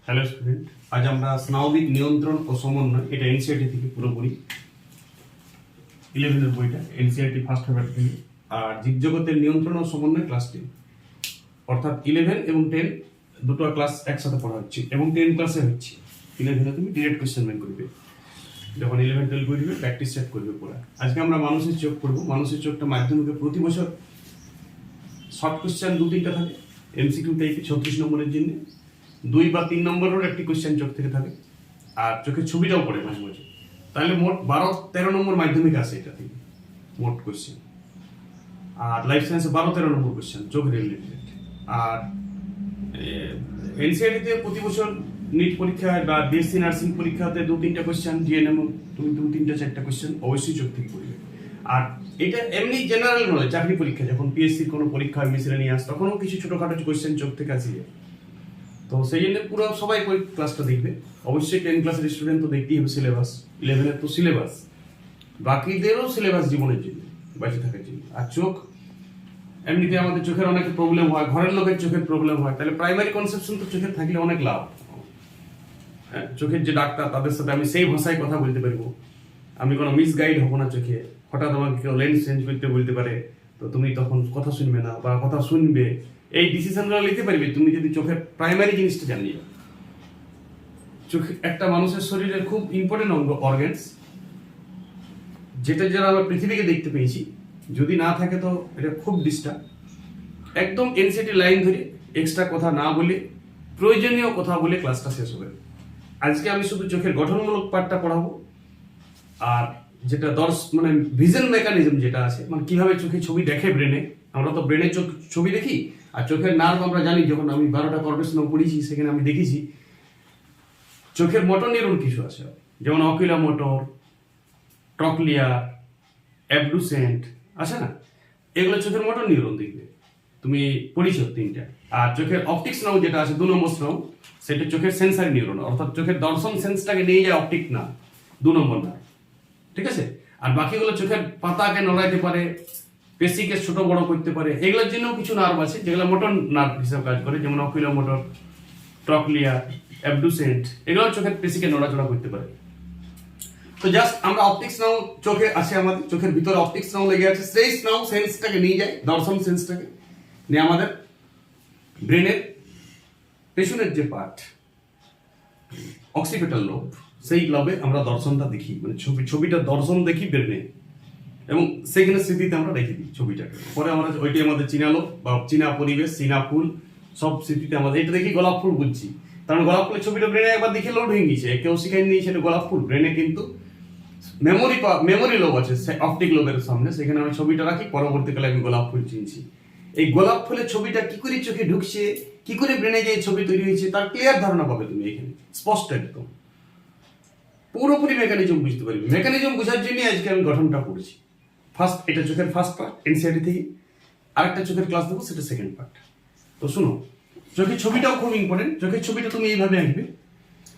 Hello student, আজ আমরা স্নায়বিক নিয়ন্ত্রণ ও সমন্বয়, এটা এনসিইআরটি থেকে পুরোপুরি 11 এর বইটা, এনসিইআরটি ফার্স্ট পেপার থেকে। আর জীবজগতের নিয়ন্ত্রণ ও সমন্বয় ক্লাস 10, অর্থাৎ 11 এবং 10 দুটো ক্লাস একসাথে পড়া হচ্ছে এবং 10 ক্লাসে হচ্ছে। 11 তুমি ডিরেক্ট কোশ্চেন ব্যাংক করবে, যখন 11 12 করবে প্র্যাকটিস সেট করবে পুরো। আজকে আমরা মানুষের চোখ পড়বো। মানুষের চোখটা মাধ্যমিকে প্রতি বছর শর্ট কোশ্চেন 2-3টা থাকে, এমসিকিউ টাইপে 36 নম্বরের জন্য 2 বা 3 নম্বরের একটি কোশ্চেন চোখ থেকে থাকে, আর চোখের ছবিটাও পড়ে মাঝে মাঝে। তাহলে মোট 12-13 নম্বর মাধ্যমিক আসে এটা থেকে মোট কোশ্চেন। আর লাইফ সায়েন্সে 12-13 নম্বর কোশ্চেন চোখ রিলেটেড। আর এনসিইআরটিতে প্রতি বছর নিট পরীক্ষায় বা বিএসসি নার্সিং পরীক্ষাতে 2-3টা কোশ্চেন, জিএনএম তুমি 2-3টা-4টা কোশ্চেন অবশ্যই চোখ থেকে পড়বে। আর এটা এমনি জেনারেল নয়, চাকরি পরীক্ষা যখন পিএসসির কোনো পরীক্ষা হয় মিসেলেনিয়াস, তখনও কিছু ছোটখাটো কোশ্চেন চোখ থেকে আসে যায়। তো সেই জন্য পুরো সবাই ক্লাসটা দেখবে। অবশ্যই 10 ক্লাসের স্টুডেন্ট তো দেখতেই হবে সিলেবাস, 11 এর তো সিলেবাস, বাকিদেরও সিলেবাস জীবনের জন্য, বেঁচে থাকার জন্য। আর চোখ এমনিতে আমাদের চোখের অনেক প্রবলেম হয়, ঘরের লোকের চোখের প্রবলেম হয়, তাহলে প্রাইমারি কনসেপশন তো চোখের থাকলে অনেক লাভ। হ্যাঁ, চোখের যে ডাক্তার তাদের সাথে আমি সেই ভাষায় কথা বলতে পারবো, আমি কোনো মিসগাইড হবো না চোখে। হঠাৎ আমাকে কেউ লেন্স চেঞ্জ করতে বলতে পারে, তো তুমি তখন কথা শুনবে না বা কথা শুনবে, এই ডিসিশনগুলো নিতে পারবে তুমি যদি চোখের প্রাইমারি জিনিসটা জানি। চোখ একটা মানুষের শরীরের খুব ইম্পর্টেন্ট অর্গানস, যেটা যারা আমরা পৃথিবীকে দেখতে পেয়েছি, যদি না থাকে তো এটা খুব ডিস্টার্ব। একদম এনসিইআরটি লাইন ধরে এক্সট্রা কথা না বলে প্রয়োজনীয় কথা বলে ক্লাসটা শেষ হবে। আজকে আমি শুধু চোখের গঠনমূলক পার্টটা পড়াবো, আর যেটা মানে ভিজন মেকানিজম যেটা আছে, মানে কিভাবে চোখে ছবি দেখে ব্রেনে। আমরা তো ব্রেনের ছবি দেখি, আর চোখের নার্ভ আমরা জানি, যখন আমি 12টা কর্পোরেশন পড়েছি সেখানে আমি দেখেছি চোখের মোটর নিউরন কিছু আছে, যেমন অকুলার মোটর, ট্রকলিয়া, অ্যাবডুসেন্ট আছে না, এগুলো চোখের মোটর নিউরন দেখবে, তুমি পড়িছ 3টা। আর চোখের অপটিক্স নাও যেটা আছে 2 নম্বর নাও, সেটা চোখের সেন্সারি নিউরন, অর্থাৎ চোখের দর্শন সেন্সটাকে নিয়ে যায় অপটিক না, 2 নম্বর না, ঠিক আছে। আর বাকিগুলো চোখের পাতাকে নড়াইতে পারে, পেশিকে ছোট বড় করতে পারে, এগুলোর জন্য কিছু নার্ভ আছে যেগুলো মোটর নার্ভ হিসেবে কাজ করে, যেমন অকুলার মোটর, ট্রকলিয়া, অ্যাবডুসেন্ট, এগুলো চোখের পেশিকে নড়াচড়া করতে পারে। তো জাস্ট আমরা অপটিক্স নাও চোখে আছে, আমাদের চোখের ভিতরে অপটিক্স নাও লেগে আছে, সেই নাও সেন্সটাকে নিয়ে যায়, দর্শন সেন্সটাকে নিয়ে আমাদের ব্রেনের পেছনের যে পার্ট অক্সিপিটাল লোব, সেই লোবে আমরা দর্শনটা দেখি, মানে ছবিটা দর্শন দেখি ব্রেনে, এবং সেখানে স্মৃতিতে আমরা রেখে দিই ছবিটাকে। পরে আমরা ওইটি আমাদের চীনা লোক বা চীনা পরিবেশ, চীনা ফুল, সব স্মৃতিতে আমাদের এটা দেখি গোলাপ ফুল বুঝছি, কারণ গোলাপ ফুলের ছবিটা ব্রেনে একবার দেখে লোড হয়ে গিয়েছে, কেউ শিখাই নিয়েছে এটা গোলাপ ফুল। ব্রেনে কিন্তু মেমোরি লোব আছে অপটিক লোবের সামনে, সেখানে আমি ছবিটা রাখি, পরবর্তীকালে আমি গোলাপ ফুল চিনছি। এই গোলাপ ফুলের ছবিটা কি করে চোখে ঢুকছে, কি করে ব্রেনে যে ছবি তৈরি হয়েছে, তার ক্লিয়ার ধারণা পাবে তুমি এখানে, স্পষ্ট একদম পুরোপুরি মেকানিজম বুঝতে পারবে। মেকানিজম বোঝার জন্য আজকে আমি গঠনটা পড়েছি। ফার্স্ট, এটা চোখের ফার্স্ট পার্ট এনসিইআরটি থেকে, আরেকটা চোখের ক্লাস দেবো, সেটা সেকেন্ড পার্ট। তো শুনো, চোখের ছবিটাও খুব ইম্পর্টেন্ট। চোখের ছবিটা তুমি এইভাবে আঁকবে।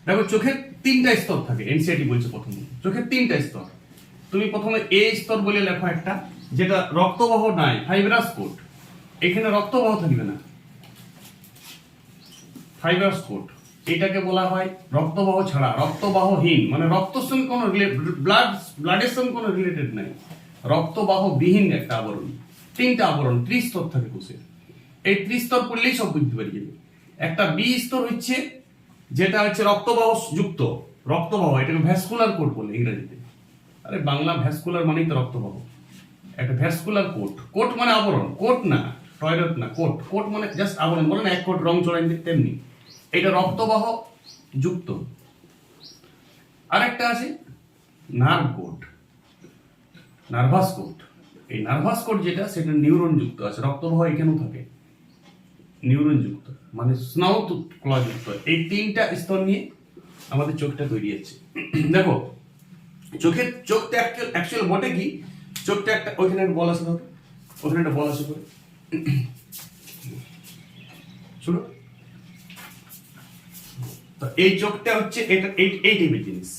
দেখো, চোখের 3টা স্তর থাকে, এনসিইআরটি বলছে প্রথমে চোখের 3টা স্তর। তুমি প্রথমে এ স্তর বলে লেখো একটা, যেটা রক্তবাহ নাই, ফাইব্রাস কোট। এখানে রক্তবাহ থাকবে না, ফাইব্রাস কোট, এটাকে বলা হয় রক্তবাহ ছাড়া, রক্তবাহহীন, মানে রক্তের সঙ্গে কোনো ব্লাডের সঙ্গে কোনো রিলেটেড নাই, রক্তবাহ বিহীন একটা আবরণ। 3টা আবরণ, ত্রিস্তর থাকে কোষের। এই ত্রিস্তর পড়লেই সব বুঝতে পারি যাবে। একটা বি স্তর হচ্ছে, যেটা হচ্ছে রক্তবাহ যুক্ত, রক্তবাহ, এটাকে ভ্যাসকুলার কোট বলে ইংরেজিতে। আরে বাংলা ভ্যাসকুলার মানেই তো রক্তবাহ। একটা ভ্যাসকুলার কোট, কোট মানে আবরণ, কোট না টয়লেট না, কোট, কোট মানে জাস্ট আবরণ, বলে না এক কোট রং চড়াই তেমনি, এটা রক্তবাহ যুক্ত। আরেকটা আছে নার্ভ কোট, নার্ভাস কোট। এই নার্ভাস কোট যেটা, সেটা নিউরন যুক্ত আছে, রক্তবাহ এখানেও থাকে, নিউরন যুক্ত মানে স্নায়ুতলা যুক্ত। এই 3টা স্তর নিয়ে আমাদের চোখটা তৈরি হচ্ছে। দেখো, চোখটা অ্যাকচুয়াল বটে কি, চোখটা একটা, ওইখানে একটা বল আছে, ধরো ওখানে একটা বল আছে করে, শুনো। তো এই চোখটা হচ্ছে এটা, এই টাইপের জিনিস।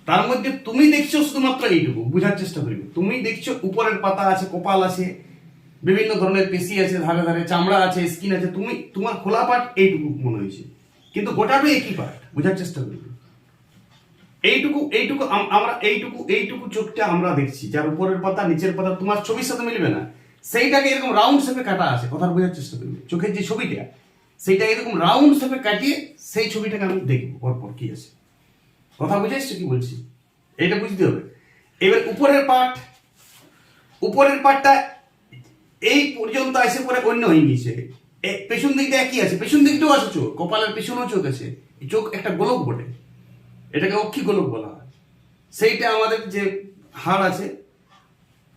তার মধ্যে তুমি দেখছো শুধুমাত্র এইটুকু, বোঝার চেষ্টা করবে। তুমি দেখছো উপরের পাতা আছে, কপাল আছে, বিভিন্ন ধরনের পেশি আছে, ধারে ধারে চামড়া আছে, স্কিন আছে, তোমার খোলা পার্ট এইটুকু মনে হয়েছে। কিন্তু গোটাটাই একই পার্ট, বোঝার চেষ্টা করবে। এইটুকু চোখটা আমরা দেখছি, যার উপরের পাতা নিচের পাতা তোমার ছবির সাথে মিলবে না, সেইটাকে এরকম রাউন্ড শেপে কাটা আছে, কথা বোঝার চেষ্টা করবে। চোখের যে ছবিটা সেইটা এরকম রাউন্ড শেপে কাটিয়ে সেই ছবিটাকে আমি দেখবো পরপর কি আছে, কথা বুঝে এসছো কি বলছি, এটা বুঝতে হবে। এবার উপরের পার্টটা এই পর্যন্ত আসে পরে অন্য হয়ে গেছে, পেছন দিকটা একই আছে, পেছন দিকটাও আছে চোখ, কপালের পেছনেও চোখ আছে, চোখ একটা গোলক বটে, এটাকে অক্ষি গোলক বলা হয়। সেইটা আমাদের যে হাড় আছে,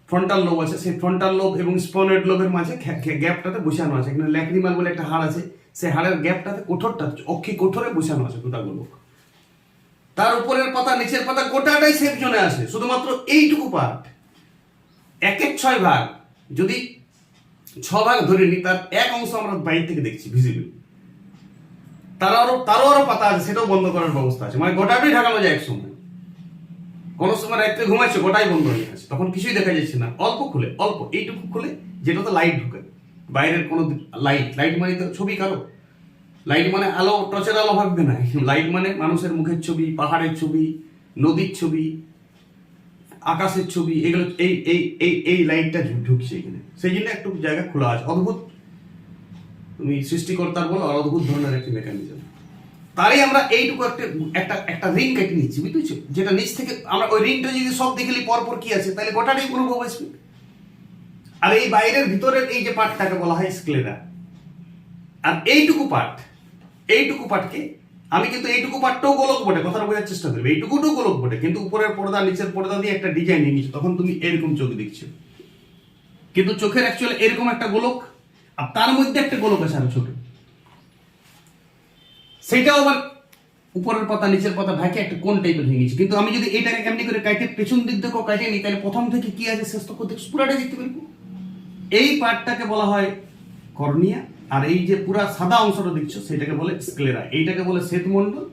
ফ্রন্টাল লোব আছে, সেই ফ্রন্টাল লোব এবং স্পনেট লোবের মাঝে গ্যাপটাতে বসানো আছে, এখানে ল্যাক্রিমাল বলে একটা হাড় আছে, সেই হাড়ের গ্যাপটাতে কোঠরটা অক্ষি কোঠরে বসানো আছে দুটা গোলক। তার উপরের পাতা নিচের পাতা গোটাটাই সেফ জোনে আছে, শুধুমাত্র এইটুকু পার্ট 1/6 ভাগ, যদি 6 ভাগ ধরে নি, তার এক অংশ আমরা বাইরে থেকে দেখছি ভিজিবল, তারও আরো পাতা আছে, সেটাও বন্ধ করার ব্যবস্থা আছে, মানে গোটাটাই ঢাকানো যায় একসময়। কোনো সময় রাত্রে ঘুমাচ্ছে গোটাই বন্ধ হয়ে আছে, তখন কিছুই দেখা যাচ্ছে না, অল্প এইটুকু খুলে, যেটাতে লাইট ঢুকে, বাইরের কোনো লাইট মানে তো ছবি কারো, লাইট মানে আলো, টর্চের আলো ভাববে না, লাইট মানে মানুষের মুখের ছবি, পাহাড়ের ছবি, নদীর ছবি, আকাশের ছবি, এগুলো এই লাইটটা ঢুকছে এখানে, সেই জন্য একটু জায়গা খোলা আছে। অদ্ভুত, তুমি সৃষ্টিকর্তার বলো, আর অদ্ভুত ধরনের একটি মেকানিজম। তারই আমরা এইটুকু একটা রিং কেটে নিচ্ছি, বুঝতে, যেটা নিচ থেকে আমরা ওই রিংটা যদি সব দেখলি পরপর কি আছে, তাহলে গোটাটাই অনুভব আসবে। আর এই বাইরের ভিতরের এই যে পার্টটাকে বলা হয় স্ক্লেরা। আর এইটুকু পার্টকে আমি কিন্তু এইটুকু পার্টটাও গোলক বটে, কথাটা বোঝার চেষ্টা করবে, এইটুকুটাও গোলক বটে, কিন্তু উপরের পর্দা নিচের পর্দা দিয়ে একটা ডিজাইন নিয়ে নিচ্ছি, তখন তুমি এরকম চোখ দেখছো, কিন্তু চোখের অ্যাকচুয়ালি এরকম একটা গোলক, আর তার মধ্যে একটা গোলক আছে আরো ছোট, সেইটাও আবার উপরের পাতা নিচের পাতা ঢাকে একটা কোন টাইপের হয়ে গেছে। কিন্তু আমি যদি এটাকে এমনি করে কাটে পেছন দিক থেকে কাটে নিই, তাহলে প্রথম থেকে কি আছে শেষ তক পুরাটাই দেখতে পারবো। এই পার্টটাকে বলা হয় কর্নিয়া, আর এই যে পুরা সাদা অংশটা দেখছো সেটাকে বলে স্ক্লেরা, এইটাকে বলে শ্বেতমণ্ডল,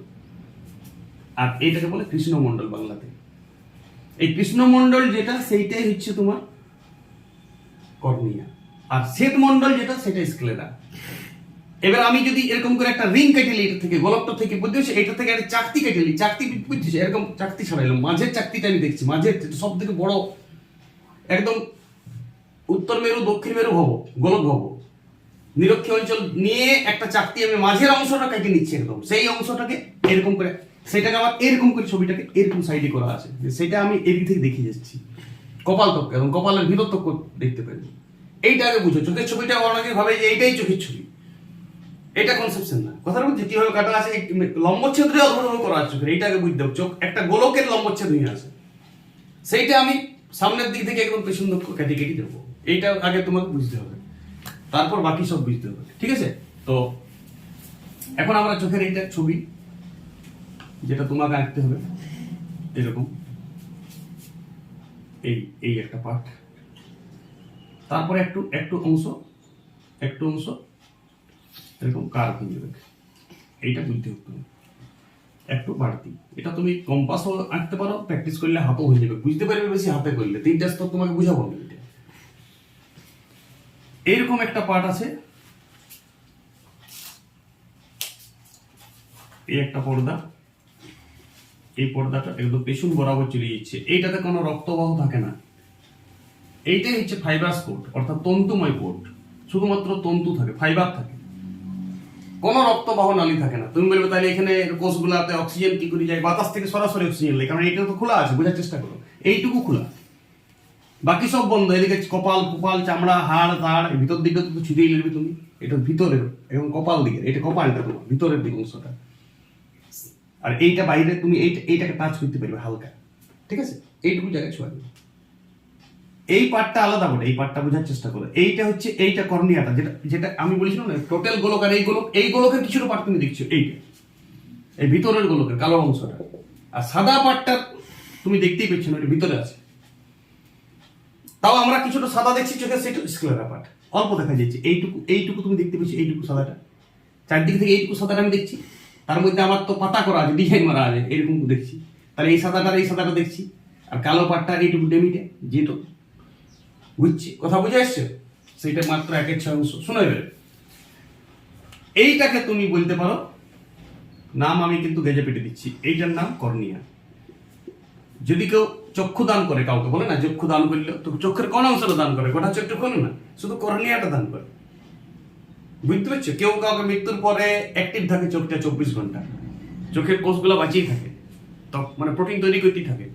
আর এইটাকে বলে কৃষ্ণমণ্ডল বাংলাতে। এই কৃষ্ণমণ্ডল যেটা সেইটাই হচ্ছে তোমার কর্নিয়া, আর শ্বেতমণ্ডল যেটা সেটা স্ক্লেরা। এবার আমি যদি এরকম করে একটা রিং কেটে নিই, এটা থেকে গোলকটা থেকে বুঝতে হচ্ছে, এটা থেকে একটা চাকতি কেটে নিই, চাকতি বুঝতেছে এরকম চাকতি ছড়াইলাম, মাঝের চাকতিটা আমি দেখছি, মাঝের সব থেকে বড়, একদম উত্তর মেরু দক্ষিণ মেরু হবো, গোলক হবো, নিরক্ষী অঞ্চল নিয়ে একটা চাকতি আমি মাঝের অংশটা কেটে নিচ্ছি, একদম সেই অংশটাকে এরকম করে, সেটাকে আবার এরকম করে ছবিটাকে এরকম সাইডে করা আছে, সেটা আমি এদিক থেকে দেখিয়ে যাচ্ছি, কপাল তক এবং কপালের ভিতর তক দেখতে পারি। এইটা আগে বুঝো, চোখের ছবিটা অনেকে ভাবে যে এইটাই চোখের ছবি, এটা কনসেপশন না, কথার মধ্যে কিভাবে কাটা আছে, লম্বচ্ছেদ অধর্ম করা আছে চোখের, এইটা আগে বুঝতে হবে। চোখ একটা গোলকের লম্বচ্ছেদ হয়ে আছে, সেইটা আমি সামনের দিক থেকে একদম পেছন দিক কেটে কেটে দেবো, এইটা আগে তোমাকে বুঝতে হবে, তারপর বাকি সব বুঝতে হবে, ঠিক আছে? তো এখন আমরা চোখের এইটা ছবি, যেটা তোমাকে আঁকতে হবে এরকম, এই একটা পার্ট, তারপরে একটু অংশ এরকম কার্ভ হয়ে যাবে, এইটা বুঝতে হবে একটু বাড়তি। এটা তুমি কম্পাসও আঁকতে পারো, প্র্যাকটিস করলে হাতও হয়ে যাবে, বুঝতে পারবে বেশি হাতে করলে, তিনটা স্তর তোমাকে বুঝাবো আমি। এটা এইরকম একটা পার্ট আছে, এই একটা পর্দা, এই পর্দাটা একদম পেছন বরাবর চলে যাচ্ছে, এইটাতে কোনো রক্তবাহ থাকে না, এইটাই হচ্ছে ফাইবারাস কোট, অর্থাৎ তন্তুময় কোট, শুধুমাত্র তন্তু থাকে, ফাইবার থাকে, কোনো রক্তবাহ নালী থাকে না। তুমি বলবে তাহলে এখানে কোষগুলাতে অক্সিজেন কি করে যায়, বাতাস থেকে সরাসরি অক্সিজেন লাগে, কারণ এইটা তো খোলা আছে, বোঝার চেষ্টা করো, এইটুকু খোলা, বাকি সব বন্ধ। এদিকে কপাল ফোপাল চামড়া হাড় তাড়, ভিতর দিকে তো ছুটেই নেবে তুমি, এটা ভিতরের এবং কপাল দিকে, এটা কপালটা তোমার ভিতরের দিকে অংশটা, আর এইটা বাইরে তুমি এইটাকে টাচ করতে পারবে হালকা, ঠিক আছে? এইটুকু জায়গায় ছোঁয়া দেবে। এই পার্টটা আলাদা বলে, এই পার্টটা বোঝার চেষ্টা করো। এইটা হচ্ছে এইটা কর্নিয়াটা, যেটা আমি বলেছিলাম না, টোটাল গোলক, আর এই গোলকের কিছুটা পার্ট তুমি দেখছো, এইটা এই ভিতরের গোলকের কালো অংশটা, আর সাদা পার্টটা তুমি দেখতেই পেয়েছো না, এটা ভিতরে আছে, তাও আমরা কিছুটা সাদা দেখছি চোখে, সেটা স্ক্লেরা পার্ট অল্প দেখা যাচ্ছে, এইটুকু তুমি দেখতে পেয়েছো, এইটুকু সাদাটা, চারদিক থেকে এইটুকু সাদাটা আমি দেখছি, তার মধ্যে আমার তো পাতা করা আছে, ডিজাইন মারা আছে, এরকম দেখছি, তাহলে এই সাদাটা দেখছি, আর কালো পাটটা এইটুকু ডেমিটে যেটা বুঝছি, কথা বুঝে আসছে, সেইটা মাত্র 1/6 অংশ। শুনে এবারে এইটাকে তুমি বলতে পারো নাম আমি কিন্তু গেজেপিটে দিচ্ছি, এইটার নাম কর্নিয়া। যদি কেউ চক্ষু দান করে, কাউকে বলে না চক্ষু দান করলে, তো চোখের কোন অংশটা দান করে? গোটা চোখটা করে না, শুধু কর্নিয়াটা দান করে। বুঝতে পারছো? কেউ কাউকে মৃত্যুর পরে অ্যাক্টিভ থাকে চোখটা 24 ঘন্টা, চোখের কোষগুলো বাঁচিয়ে থাকে, তো মানে প্রোটিন তৈরি করতেই থাকে।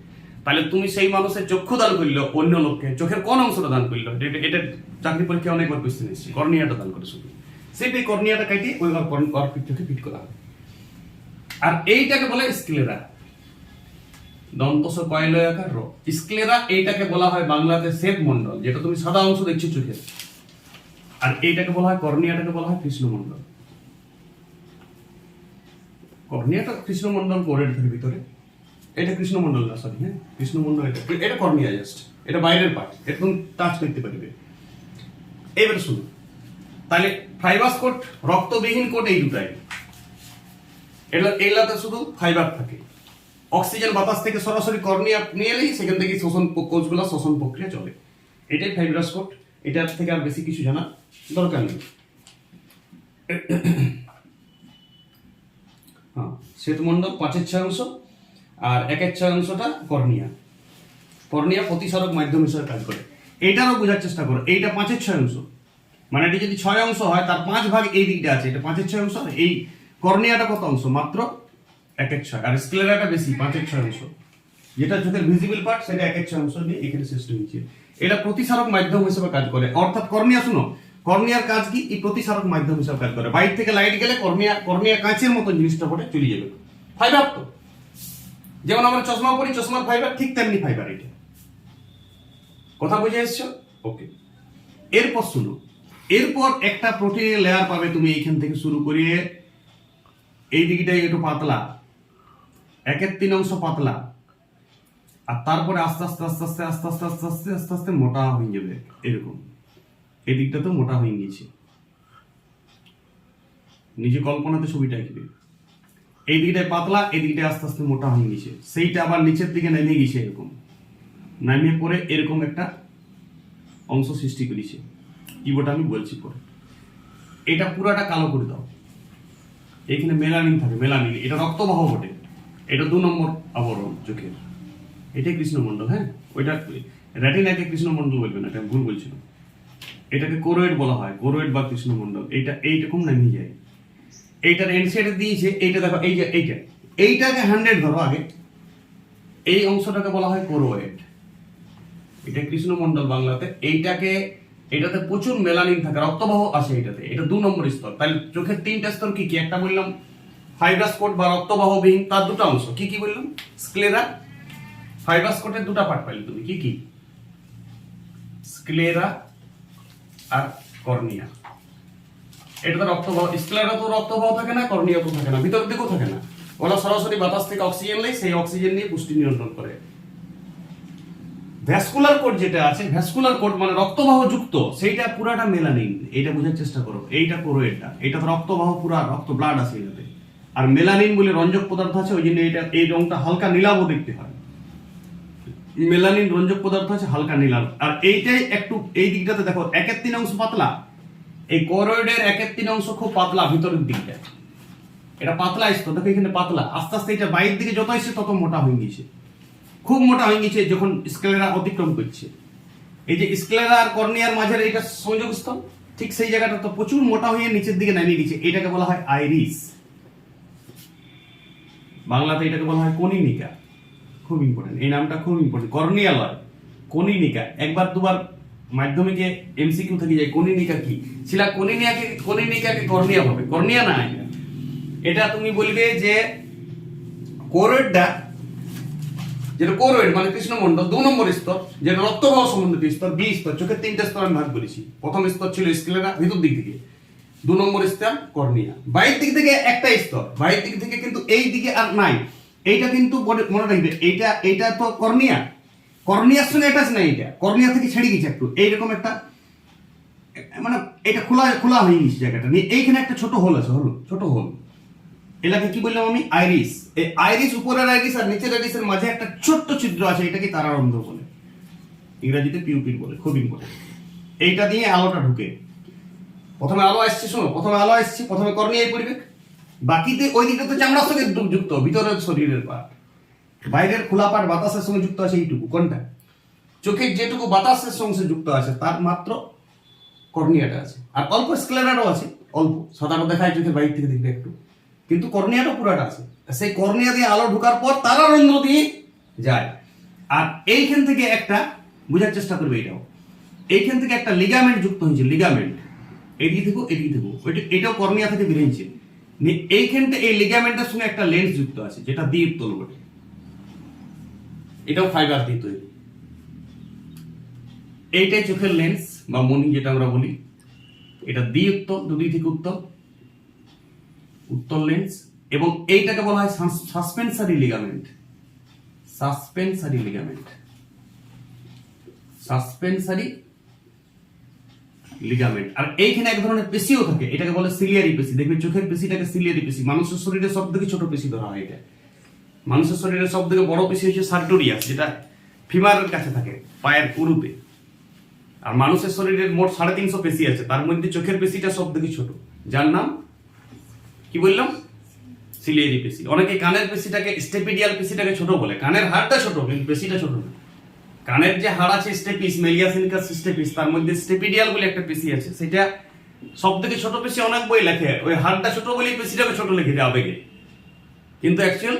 তাহলে তুমি সেই মানুষের চক্ষু দান করলো অন্য লোককে, চোখের কোন অংশটা দান করলো? এটা চাকরি পরীক্ষায় অনেকবার কোশ্চেন এসেছে। কর্নিয়াটা দান করে শুধু, সেই কর্নিয়াটা কাটিয়ে ওই চোখে ফিট করা হয়। আর এইটাকে বলে স্ক্লেরা, দন্তস কয়লয়াকার রোগ স্ক্লেরা। এইটাকে বলা হয় বাংলাতে শ্বেত মণ্ডল, যেটা তুমি সাদা অংশ দেখছো চোখের। আর এইটাকে বলা হয় কর্নিয়াটাকে বলা হয় কৃষ্ণমণ্ডল। কর্নিয়াটা কৃষ্ণমণ্ডল কোরের ভিতরে, এটা কৃষ্ণমণ্ডল না, সরি, হ্যাঁ কৃষ্ণমণ্ডল। এটা কর্নিয়া জাস্ট, এটা বাইরের পার্ট, এটা তুমি টাচ করতে পারবে। এবারে শুনো, তাহলে ফাইবাস কোট, রক্তবিহীন কোট এই দুটাই। এগুলাতে শুধু ফাইবার থাকে, অক্সিজেন বাতাস থেকে সরাসরি কর্নিয়া নিয়ে এলেই সেখান থেকে কোষগুলো শোষণ প্রক্রিয়া চলে। এটাই ফাইব্রাস কোট, এটার থেকে আর বেশি কিছু জানা দরকার নেই। হ্যাঁ, শ্বেতমণ্ডল 5/6 অংশ, আর 1/6 অংশটা কর্নিয়া। কর্নিয়া প্রতিসারক মাধ্যম হিসেবে কাজ করে। এইটারও বোঝার চেষ্টা করো, এইটা 5/6 অংশ, মানে এটি যদি 6 অংশ হয় তার 5 ভাগ এই দিকটা আছে, এটা 5/6 অংশ। এই কর্নিয়াটা কত অংশ? মাত্র 1/6। আর স্ক্লেরাটা বেশি, 5/6 অংশ। যেটা চোখের ভিজিবল পার্ট সেটা 1/6 অংশ নিয়ে এখানে সৃষ্টি হয়েছে। এটা প্রতিসারক মাধ্যম হিসেবে কাজ করে। অর্থাৎ কর্নিয়া, শুনো, কর্নিয়ার কাজ কি? এই প্রতিসারক মাধ্যম হিসেবে কাজ করে। বাইরে থেকে লাইট গেলে কর্নিয়া কাঁচের মতো জিনিসটা পড়ে চলে যাবে। ফাইবার তো যেমন আমরা চশমা পরি, চশমার ফাইবার ঠিক তেমনি ফাইবার। এটা কথা বুঝে এসছো? ওকে। এরপর শুনো, এরপর একটা প্রোটিনের লেয়ার পাবে তুমি এইখান থেকে শুরু করিয়ে এই দিকটাই একটু পাতলা, 1/3 অংশ পাতলা, আর তারপরে আস্তে আস্তে আস্তে আস্তে আস্তে আস্তে আস্তে আস্তে আস্তে আস্তে মোটা হয়ে যাবে। এরকম এই দিকটা তো মোটা হয়ে গিয়েছে, নিজে কল্পনাতে ছবিটা এঁকবে। এই দিকটায় পাতলা, এই দিকটায় আস্তে আস্তে মোটা হয়ে গেছে, সেইটা আবার নিচের দিকে নেমে গেছে, এরকম নামিয়ে পরে এরকম একটা অংশ সৃষ্টি করেছে। কি বটা আমি বলছি পরে। এটা পুরাটা কালো করে দাও। এখানে মেলানিন থাকে, মেলানিন, এটা রক্তবাহ বটে। এটা 2 নম্বর আবরণ চোখের, এটাই কৃষ্ণমণ্ডল। হ্যাঁ, ওইটা রেটিনাকে কৃষ্ণমণ্ডল বলবে না, এটা ভুল বলছিল। এটাকে কোরোয়েড বলা হয়, কোরোয়েড বা কৃষ্ণমণ্ডল। এইটা এইরকম নামিয়ে যায়। এইটার এন্ড সাইডে দিয়েছে, এইটা দেখো, এই যে এইটাকে 100 ধরো আগে, এই অংশটাকে বলা হয় কোরোয়েড। এটা কৃষ্ণমণ্ডল বাংলাতে। এটাতে প্রচুর মেলানিন থাকে, রক্তবাহ আছে এটাতে। এটা 2 নম্বর স্তর। তাহলে চোখের 3টা স্তর কি কি? একটা বললাম ফাইব্রাস কোট বা রক্তবাহ বিহীন, তার 2টা অংশ। কি কি বললাম? স্ক্লেরা, ফাইব্রাস কোটের 2টা পার্ট পাইলে তুমি। কি কি? স্ক্লেরা আর কর্নিয়া। এটা তো রক্তবাহ। স্ক্লেরা তো রক্তবাহ থাকে না, কর্নিয়া তো থাকে না, ভিতর দিকেও থাকে না। ওরা সরাসরি বাতাস থেকে অক্সিজেন নেয়, সেই অক্সিজেন নিয়ে পুষ্টি নিয়ন্ত্রণ করে। ভ্যাসকুলার কোট যেটা আছে, ভ্যাসকুলার কোট মানে রক্তবাহ যুক্ত, সেইটা পুরাটা মেলানিন। এইটা বোঝার চেষ্টা করো। এইটা করো, এটা তো রক্তবাহ, পুরা রক্ত, ব্লাড আছে এটাতে। আর মেলানিন বলে রঞ্জক পদার্থ আছে, ওই জন্য এই রংটা হালকা নীলাভ দেখতে হয়। মেলানিন রঞ্জক পদার্থ আছে, হালকা নীলাভ। আর এইটাই একটু এই দিকটাতে দেখো, 1/3 অংশ পাতলা। এই কোরয়েডের 1/3 অংশ খুব পাতলা, ভিতরের দিকটা এটা পাতলা স্তর। দেখো এখানে পাতলা, আস্তে আস্তে এটা বাইরের দিকে যত আসছে তত মোটা হয়ে গেছে, খুব মোটা হয়ে গেছে যখন স্ক্লেরা অতিক্রম করছে। এই যে স্ক্লেরা আর কর্নিয়ার মাঝের এইটা সংযোগ স্থল, ঠিক সেই জায়গাটা তো প্রচুর মোটা হয়ে নিচের দিকে নামিয়ে গেছে। এটাকে বলা হয় আইরিস। বাংলাতে এটাকে বলা হয় কনিনিকা। খুব ইম্পর্টেন্ট, এই নামটা খুব ইম্পর্টেন্ট। কর্নিয়া লয়, কনিনিকা। একবার দুবার মাধ্যমিকে এমসিকিউ থেকে যায়, কনিনিকা কি ছিল? কনিনিকাকে কর্নিয়া হবে, কর্নিয়া না। এটা তুমি বলবে যে কোরয়েডটা, যেটা কোরয়েড মানে কৃষ্ণমণ্ডল 2 নম্বর স্তর, যেটা রক্তবাহ সম্বন্ধিত স্তর, বি স্তর। চোখের 3টা স্তর আমি ভাগ করেছি। প্রথম স্তর ছিল স্ক্লেরা, ভিতর দিক থেকে। 2 নম্বর স্তর কর্নিয়া। বাইরের দিক থেকে একটা স্তর, বাইরের দিক থেকে কিন্তু এই দিকে আর নাই। এইটা কিন্তু মনে রাখবে, এইটা তো কর্নিয়া, কর্নিয়ার সঙ্গে অ্যাটাচ নাই। এটা কর্নিয়া থেকে ছেড়ে গেছে একটু, এইরকম একটা, মানে এটা খোলা হয়ে গেছে জায়গাটা নিয়ে। এইখানে একটা ছোট হোল আছে, ছোট হোল। এটাকে কি বললাম আমি? আইরিস। এই আইরিস, উপরের আইরিস আর নিচের আইরিসের মাঝে একটা ছোট্ট ছিদ্র আছে, এটাকে তারারন্ধ্র বলে, ইংরেজিতে পিউপিল বলে। খুব ইম্পর্টেন্ট। এইটা দিয়ে আলোটা ঢুকে। প্রথমে আলো আসছে, শোনো, প্রথমে আলো আসছে, প্রথমে কর্নিয়ায় পড়বে, বাকিতে ওই দিকটা তো চামড়ার সঙ্গে যুক্ত, ভিতরের শরীরের পার্ট, বাইরের খোলা পার্ট বাতাসের সঙ্গে যুক্ত আছে এইটুকু। কোনটা? চোখের যেটুকু বাতাসের সঙ্গে যুক্ত আছে তার মাত্র কর্নিয়াটা আছে, আর অল্প স্ক্লেরারও আছে, অল্প সাধারণ দেখায় চোখের বাইরে থেকে দেখবে একটু, কিন্তু কর্নিয়াটা পুরাটা আছে। সেই কর্নিয়া দিয়ে আলো ঢোকার পর তারারন্ধ্র দিয়ে যায়। আর এইখান থেকে একটা বোঝার চেষ্টা করবে, এইখান থেকে একটা লিগামেন্ট যুক্ত হয়েছে, লিগামেন্ট এদিকে থেকো এটাও কর্নিয়া থেকে বেরিয়েছে। এইখানটা এই লিগামেন্টের সঙ্গে একটা লেন্স যুক্ত আছে যেটা দ্বি-উত্তল বটে, এটাও ফাইবার দিয়ে তৈরি। এইটাই চোখের লেন্স বা মনি যেটা আমরা বলি, এটা দ্বি-উত্তল, দুদিক থেকে উত্তল লেন্স। এবং এইটাকে বলা হয় suspensory ligament, suspensory ligament, suspensory ligament. আর এইখানে এক ধরনের পেশিও থাকে, এটাকে বলে সিলিয়ারি পেশি। দেখবে চোখের পেশিটাকে সিলিয়ারি পেশি। মানুষের শরীরে সব থেকে ছোট পেশি ধরা হয় এটা। মানুষের শরীরে সব থেকে বড় পেশি হচ্ছে সার্টোরিয়াস, যেটা ফিমারের কাছে থাকে, পায়ের উরুতে। আর মানুষের শরীরের মোট 350 পেশি আছে, তার মধ্যে চোখের পেশিটা সব থেকে ছোট, যার নাম কি বললাম? সিলিয়ারি পেশি। অনেকে কানের পেশিটাকে, স্টেপিডিয়াল পেশিটাকে ছোট বলে। কানের হাড়টা ছোট কিন্তু পেশিটা ছোট না। কানের যে হাড় আছে স্টেপিস, মেলিয়াসিনিকাস স্টেপিস, তার মধ্যে স্টেপিডিয়াল বলে একটা পেশি আছে, সেটা সব থেকে ছোট পেশি। অনেক বই লেখে ওই হাড়টা ছোট বলেই পেশিটাকে ছোট লিখে দেয় আবেগে, কিন্তু অ্যাকচুয়াল